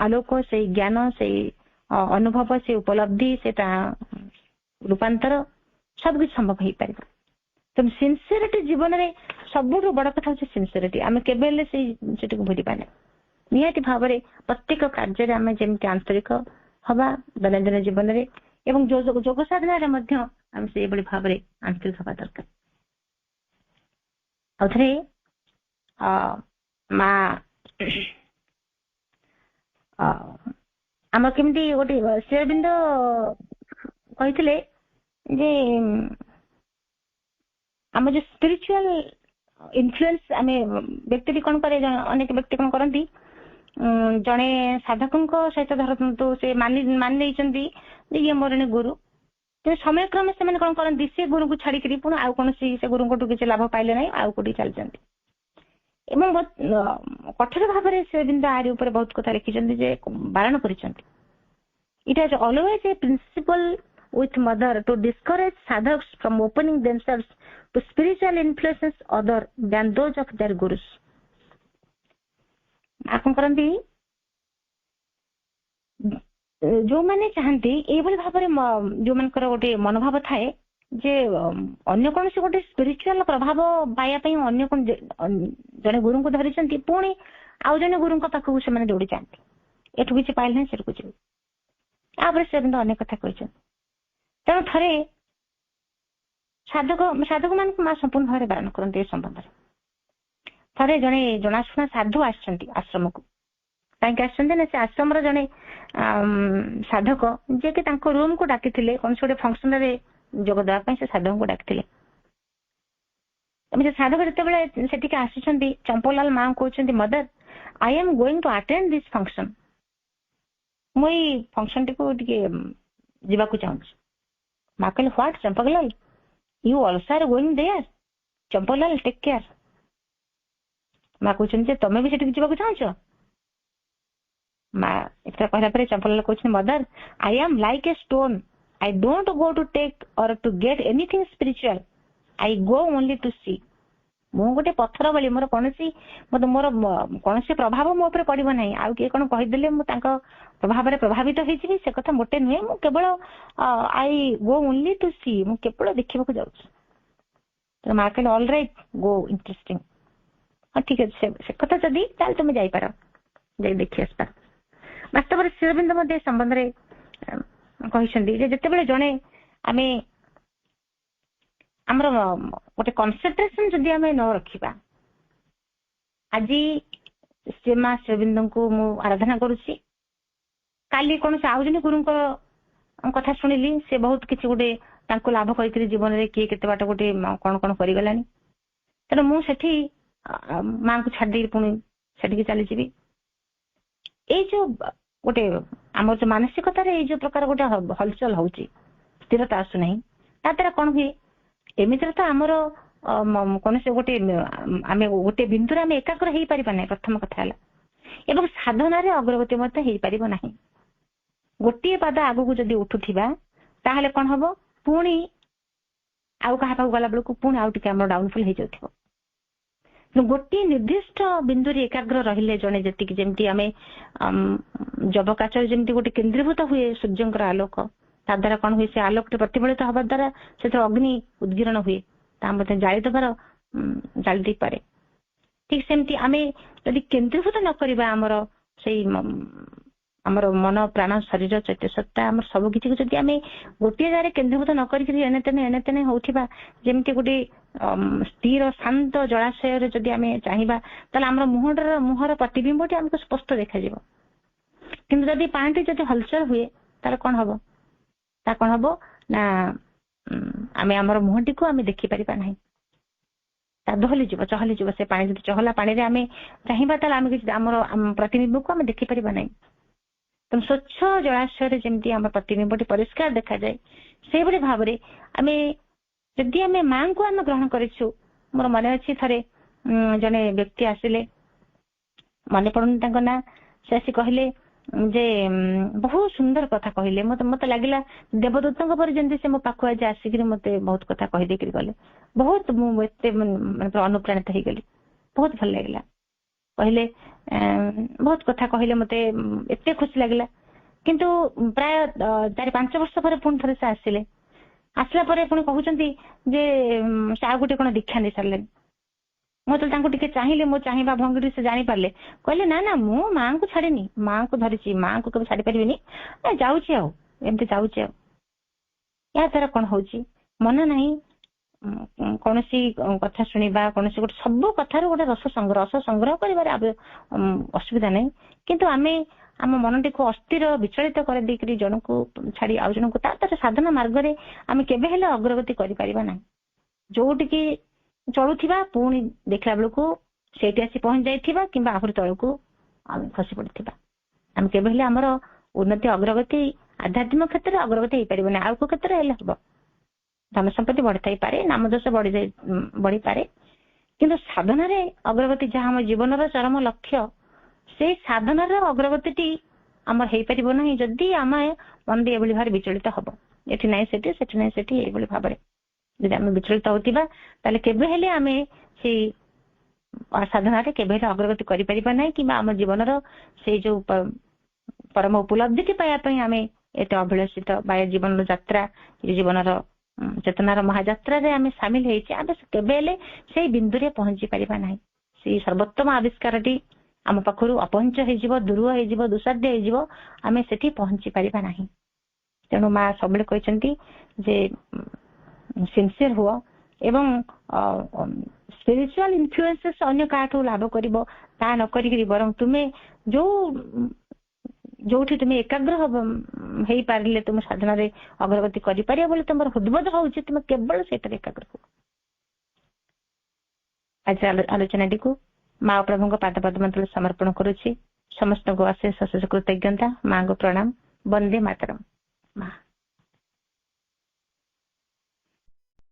ଆଲୋକ, ସେଇ ଜ୍ଞାନ, ସେଇ ଅନୁଭବ, ସେଇ ଉପଲବ୍ଧି, ସେଇଟା ରୂପାନ୍ତର ସବୁକିଛି ସମ୍ଭବ ହେଇପାରିବ। ତେଣୁ ସିନ୍ସିୟରିଟି ଜୀବନରେ ସବୁଠୁ ବଡ କଥା ହଉଛି ସିନ୍ସିୟରିଟି। ଆମେ କେବେ ହେଲେ ସେଟାକୁ ଭୁଲିବାନି। ନିହାତି ଭାବରେ ପ୍ରତ୍ୟେକ କାର୍ଯ୍ୟରେ ଆମେ ଯେମିତି ଆନ୍ତରିକ ହବା ଦୈନନ୍ଦିନ ଜୀବନରେ, ଏବଂ ଯୋଗ ସାଧନାରେ ମଧ୍ୟ ଆମେ ସେଇଭଳି ଭାବରେ ଆନ୍ତରିକ ହବା ଦରକାର। ଆଉ ଥରେ ମା ଆମର କେମିତି ଗୋଟେ ଶ୍ରୀ ଅରବିନ୍ଦ କହିଥିଲେ ଯେ ଆମ ଯୋଉ ସ୍ପିରିଚୁଆଲ ଇନଫ୍ଲୁଏନ୍ସ, ଆମେ ବ୍ୟକ୍ତିଟି କଣ କରେ, ଅନେକ ବ୍ୟକ୍ତି କଣ କରନ୍ତି, ଜଣେ ସାଧକଙ୍କ ସହିତ ଧରନ୍ତୁ ସେ ମାନି ନେଇଛନ୍ତି ଯେ ଇଏ ମୋର ଜଣେ ଗୁରୁ, କିନ୍ତୁ ସମୟକ୍ରମେ ସେମାନେ କଣ କରନ୍ତି, ସେ ଗୁରୁଙ୍କୁ ଛାଡିକିରି ପୁଣି ଆଉ କୌଣସି ସେ ଗୁରୁଙ୍କଠୁ କିଛି ଲାଭ ପାଇଲେ ନାହିଁ, ଆଉ କୋଉଠି ଚାଲିଛନ୍ତି। ଏବଂ କଠୋର ଭାବରେ ସେ ବିନ୍ଦୁ ଆରି ଉପରେ ବହୁତ କଥା ଲେଖିଛନ୍ତି, ଯେ ବାରଣ କରିଛନ୍ତି। It has always a principle with mother to discourage sadhaks from opening themselves to spiritual influences other than those of their gurus. ଆପଣ କରନ୍ତି, ଯୋଉମାନେ ଚାହାନ୍ତି ଏଇଭଳି ଭାବରେ, ଯୋଉମାନଙ୍କର ଗୋଟେ ମନୋଭାବ ଥାଏ ଯେ ଅନ୍ୟ କୌଣସି ଗୋଟେ ସ୍ପିରିଚୁଆଲ ପ୍ରଭାବ ପାଇବା ପାଇଁ ଅନ୍ୟ ଜଣେ ଗୁରୁଙ୍କୁ ଧରିଛନ୍ତି, ପୁଣି ଆଉ ଜଣେ ଗୁରୁଙ୍କ ପାଖକୁ ସେମାନେ ଦୌଡି ଯାଆନ୍ତି, ଏଠୁ କିଛି ପାଇଲେ ନାହିଁ ସେଠୁ ଯିବେ। ତାପରେ ସେ କିନ୍ତୁ ଅନେକ କଥା କହିଛନ୍ତି। ତେଣୁ ଥରେ ସାଧକ ମାନଙ୍କୁ ମା ସମ୍ପୂର୍ଣ୍ଣ ଭାବରେ ବାରଣ କରନ୍ତି ଏ ସମ୍ବନ୍ଧରେ। ଥରେ ଜଣେ ଜଣାଶୁଣା ସାଧୁ ଆସିଛନ୍ତି ଆଶ୍ରମକୁ। କାହିଁକି ଆସିଛନ୍ତି ନା, ସେ ଆଶ୍ରମର ଜଣେ ସାଧକ ଯିଏକି ତାଙ୍କ ରୁମକୁ ଡାକିଥିଲେ, କୌଣସି ଗୋଟେ ଫଙ୍କସନରେ ଯୋଗ ଦେବା ପାଇଁ ସେ ସାଧକଙ୍କୁ ଡାକିଥିଲେ। ତମେ ସେ ସାଧକ ଯେତେବେଳେ ସେଠିକି ଆସିଛନ୍ତି, ଚମ୍ପଲାଲ ମା କହୁଛନ୍ତି, mother I am going to attend this function, ମୁଁ ଏଇ ଫଙ୍କସନ ଟିକୁ ଟିକେ ଯିବାକୁ ଚାହୁଁଛି। ମା କହିଲେ, what Champaklal, you also are going there, Champalal take care. ମା କହୁଛନ୍ତି ଯେ ତମେ ବି ସେଠିକି ଯିବାକୁ ଚାହୁଁଛ? ମା ଏଟା କହିଲା ପରେ ଚମ୍ପଲାଲ କହୁଛନ୍ତି, mother I am like a stone, I don't go to take or to get anything spiritual, I go only to see. ମୁଁ ଗୋଟେ ପଥର ଭଳି, ମୋର କୌଣସି ପ୍ରଭାବ ମୋ ଉପରେ ପଡିବ ନାହିଁ। ଆଉ କିଏ କଣ କହିଦେଲେ ମୁଁ ତାଙ୍କ ପ୍ରଭାବରେ ପ୍ରଭାବିତ ହେଇଯିବି, ସେ କଥା ମୋଟେ ନୁହେଁ। ମୁଁ କେବଳ I go only to see, ମୁଁ କେବଳ ଦେଖିବାକୁ ଯାଉଛି। ତ ମା କହିଲେ, ଅଲ୍ ରାଇଟ୍, ଗୋ, ଇଣ୍ଟରେଷ୍ଟିଂ, ହଁ ଠିକ ଅଛି, ସେ କଥା ଯଦି, ତାହେଲେ ତୁମେ ଯାଇପାର, ଯାଇ ଦେଖି ଆସିପାର। ବାସ୍ତବରେ ଶ୍ରୀ ଅରବିନ୍ଦ ମଧ୍ୟ ଏ ସମ୍ବନ୍ଧରେ କହିଛନ୍ତି ଯେ ଯେତେବେଳେ ଜଣେ ଆମେ ଆମର ଗୋଟେ କନସେନ୍ଟ୍ରେସନ ଯଦି ଆମେ ନ ରଖିବା, ଆଜି ମା ଶ୍ରୀ ଅରବିନ୍ଦଙ୍କୁ ମୁଁ ଆରାଧନା କରୁଛି, କାଲି କୌଣସି ଆଉ ଜଣେ ଗୁରୁଙ୍କ କଥା ଶୁଣିଲି, ସେ ବହୁତ କିଛି ଗୋଟେ ତାଙ୍କୁ ଲାଭ କରିକିରି ଜୀବନରେ କିଏ କେତେ ବାଟ ଗୋଟେ କଣ କଣ କରିଗଲାଣି, ତେଣୁ ମୁଁ ସେଠି ମାଙ୍କୁ ଛାଡି ଦେଇକି ପୁଣି ସେଠିକି ଚାଲିଯିବି। ଏଇ ଯୋଉ ଗୋଟେ ଆମର ଯୋଉ ମାନସିକତାରେ ଏଇ ଯୋଉ ପ୍ରକାର ଗୋଟେ ହଲଚଲ ହଉଛି, ସ୍ଥିରତା ଆସୁନାହିଁ, ତା ଦ୍ୱାରା କଣ ହୁଏ, ଏମିତିରେ ତ ଆମର କୌଣସି ଆମେ ଗୋଟେ ବିନ୍ଦୁରେ ଆମେ ଏକାଗ୍ର ହେଇପାରିବା ନାହିଁ, ପ୍ରଥମ କଥା ହେଲା। ଏବଂ ସାଧନାରେ ଅଗ୍ରଗତି ମଧ୍ୟ ହେଇପାରିବ ନାହିଁ। ଗୋଟିଏ ପାଦ ଆଗକୁ ଯଦି ଉଠୁଥିବା, ତାହେଲେ କଣ ହବ, ପୁଣି ଆଉ କାହା ପାଖକୁ ଗଲା ବେଳକୁ ପୁଣି ଆଉ ଟିକେ ଆମର ଡାଉନଫଲ ହେଇଯାଉଥିବ। ଗୋଟିଏ ନିର୍ଦ୍ଦିଷ୍ଟ ବିନ୍ଦୁରେ ଏକାଗ୍ର ରହିଲେ ଜଣେ ଯେତିକି, ଯେମିତି ଆମେ ଜବକାଚରେ ଯେମିତି ଗୋଟେ କେନ୍ଦ୍ରୀଭୂତ ହୁଏ ସୂର୍ଯ୍ୟଙ୍କର ଆଲୋକ, ତା ଦ୍ୱାରା କଣ ହୁଏ, ସେ ଆଲୋକଟି ପ୍ରତିଫଳିତ ହବା ଦ୍ୱାରା ସେଥିରେ ଅଗ୍ନି ଉଦ୍ଗୀରଣ ହୁଏ, ତା ମଧ୍ୟ ଜାଳି ଦେଇପାରେ। ଠିକ ସେମିତି ଆମେ ଯଦି କେନ୍ଦ୍ରୀଭୂତ ନ କରିବା ଆମର ମନ, ପ୍ରାଣ, ଶରୀର, ଚୈତ୍ୟ ସତ୍ତା, ଆମର ସବୁ କିଛି ଯଦି ଆମେ ଗୋଟିଏ ଜାଗାରେ କେନ୍ଦ୍ରୀଭୂତ ନ କରିକି ଏଣେ ତେଣେ ହଉଥିବା, ଯେମିତି ଗୋଟେ ସ୍ଥିର ଶାନ୍ତ ଜଳାଶୟରେ ଯଦି ଆମେ ଚାହିଁବା, ତାହେଲେ ଆମର ମୁହଁର ପ୍ରତିବିମ୍ବଟି ଆମକୁ ସ୍ପଷ୍ଟ ଦେଖାଯିବ। କିନ୍ତୁ ଯଦି ପାଣିଟି ଯଦି ହଲଚଲ ହୁଏ, ତାହେଲେ କଣ ହବ ନା ଆମେ ଆମର ମୁହଁଟିକୁ ଆମେ ଦେଖିପାରିବା ନାହିଁ, ତା ଚହଲିଯିବ। ସେ ପାଣି ଯଦି ଚହଲା ପାଣିରେ ଆମେ ଚାହିଁବା, ତାହେଲେ ଆମେ କିଛି ଆମର ପ୍ରତିବିମ୍ବକୁ ଆମେ ଦେଖିପାରିବା ନାହିଁ। ତେଣୁ ସ୍ୱଚ୍ଛ ଜଳାଶୟରେ ଯେମିତି ଆମ ପ୍ରତିବିମ୍ବଟି ପରିଷ୍କାର ଦେଖାଯାଏ, ସେଇଭଳି ଭାବରେ ଯଦି ଆମେ ମାଙ୍କୁ ଆମେ ଗ୍ରହଣ କରିଛୁ। ମୋର ମନେ ଅଛି, ଥରେ ଜଣେ ବ୍ୟକ୍ତି ଆସିଲେ, ମନେ ପଡୁନି ତାଙ୍କ ନାଁ, ସେ ଆସି କହିଲେ ଯେ ବହୁତ ସୁନ୍ଦର କଥା କହିଲେ, ମତେ ଲାଗିଲା ଦେବଦୂତଙ୍କ ପରି, ଯେମିତି ସେ ମୋ ପାଖକୁ ଆଜି ଆସିକିରି ମତେ ବହୁତ କଥା କହିଦେଇକିରି ଗଲେ। ବହୁତ ମୁଁ ଏତେ ଅନୁପ୍ରାଣିତ ହେଇଗଲି, ବହୁତ ଭଲ ଲାଗିଲା। କହିଲେ ବହୁତ କଥା କହିଲେ, ମତେ ଏତେ ଖୁସି ଲାଗିଲା। କିନ୍ତୁ ପ୍ରାୟ 4-5 ବର୍ଷ ପରେ ପୁଣି ଥରେ ସେ ଆସିଲା ପରେ ପୁଣି କହୁଛନ୍ତି ଯେ ସେ ଆଉ ଗୋଟେ କଣ ଦୀକ୍ଷା ନେଇ ସାରିଲେନି। ମୁଁ ତ ତାଙ୍କୁ ଟିକେ ଚାହିଁଲି, ମୋ ଚାହିଁବା ଭଙ୍ଗୀରେ ସେ ଜାଣିପାରିଲେ, କହିଲେ ନା ମୁଁ ମାଙ୍କୁ ଛାଡିନି, ମାଙ୍କୁ ଧରିଛି, ମାଙ୍କୁ କେବେ ଛାଡି ପାରିବିନି, ଯାଉଛି ଆଉ ଏମିତି ଯାଉଛି ଆଉ। ଏହା ଦ୍ୱାରା କଣ ହଉଛି, ମନ ନାହିଁ କୌଣସି କଥା ଶୁଣିବା, କୌଣସି ଗୋଟେ ସବୁ କଥାରୁ ଗୋଟେ ରସ ସଂଗ୍ରହ କରିବାରେ ଅସୁବିଧା ନାହିଁ। କିନ୍ତୁ ଆମେ ଆମ ମନଟିକୁ ଅସ୍ଥିର, ବିଚଳିତ କରିଦେଇକରି ଜଣକୁ ଛାଡି ଆଉ ଜଣକୁ, ତା ଦ୍ୱାରା ସାଧନା ମାର୍ଗରେ ଆମେ କେବେ ହେଲେ ଅଗ୍ରଗତି କରିପାରିବା ନାହିଁ। ଯୋଉଠିକି ଚଳୁଥିବା, ପୁଣି ଦେଖିଲା ବେଳକୁ ସେଇଠି ଆସି ପହଞ୍ଚି ଯାଇଥିବା, କିମ୍ବା ଆହୁରି ତଳକୁ ଆମେ ଖସି ପଡିଥିବା। ଆମେ କେବେ ହେଲେ ଆମର ଉନ୍ନତି, ଅଗ୍ରଗତି, ଆଧ୍ୟାତ୍ମିକ କ୍ଷେତ୍ରରେ ଅଗ୍ରଗତି ହେଇପାରିବ ନାହିଁ। ଆଉ କୋଉ କ୍ଷେତ୍ରରେ ହେଲେ ହବ, ଧନ ସମ୍ପତ୍ତି ବଢିଥାଇପାରେ, ନାମଯଶ ବଢିପାରେ, କିନ୍ତୁ ସାଧନାରେ ଅଗ୍ରଗତି, ଯାହା ଆମ ଜୀବନର ଚରମ ଲକ୍ଷ୍ୟ, ସେଇ ସାଧନାର ଅଗ୍ରଗତିଟି ଆମର ହେଇପାରିବ ନାହିଁ ଯଦି ଆମେ ମନଟି ଏଭଳି ଭାବରେ ବିଚଳିତ ହବ, ଏଠି ନାହିଁ ସେଠି, ସେଠି ନାହିଁ ସେଠି, ଏଇଭଳି ଭାବରେ ଯଦି ଆମେ ବିଚଳିତ ହଉଥିବା, ତାହେଲେ କେବେ ହେଲେ ଆମେ ସେଇ ସାଧନାରେ କେବେ ହେଲେ ଅଗ୍ରଗତି କରିପାରିବା ନାହିଁ, କିମ୍ବା ଆମ ଜୀବନର ସେଇ ଯୋଉ ପରମ ଉପଲବ୍ଧିଟି ପାଇବା ପାଇଁ ଆମେ ଏତେ ଅଭିଳାଷିତ ବା ଜୀବନର ଯାତ୍ରା, ଜୀବନର ଚେତନାର ମହାଯାତ୍ରାରେ ଆମେ ସାମିଲ ହେଇଛେ, ଆମେ କେବେ ହେଲେ ସେଇ ବିନ୍ଦୁରେ ପହଞ୍ଚି ପାରିବା ନାହିଁ। ସେଇ ସର୍ବୋତ୍ତମ ଆବିଷ୍କାରଟି ଆମ ପାଖରୁ ଅପହଞ୍ଚ ହେଇଯିବ, ଦୂର ହେଇଯିବ, ଦୁଃସାଧ୍ୟ ହେଇଯିବ, ଆମେ ସେଠି ପହଞ୍ଚି ପାରିବା ନାହିଁ। ତେଣୁ ମା ସବୁବେଳେ କହିଛନ୍ତି ଯେ ସିନସିୟର ହୁଅ, ଏବଂ ସ୍ପିରିଚୁଆଲ ଇନଫ୍ଲୁଏନ୍ସେସ୍ ଅନ୍ୟ କାହାଠୁ ଲାଭ କରିବ ତାହା ନ କରିକିରି, ବରଂ ତୁମେ ଯୋଉଠି ତୁମେ ଏକାଗ୍ର ହେଇପାରିଲେ ତୁମେ ସାଧନାରେ ଅଗ୍ରଗତି କରିପାରିବ ବୋଲି ତୁମର ହୃଦବୋଧ ହଉଛି, ତୁମେ କେବଳ ସେଇଟାରେ ଏକାଗ୍ର ହୁଅ। ଆଜି ଆଲୋଚନାଟିକୁ ମା ପ୍ରଭୁଙ୍କ ପାଦ ପଦ୍ମତଳେ ସମର୍ପଣ କରୁଛି। ସମସ୍ତଙ୍କୁ ଅଶେଷ ଅଶେଷ କୃତଜ୍ଞତା। ମାଙ୍କୁ ପ୍ରଣାମ। ବନ୍ଦେ ମାତରମ୍। ମା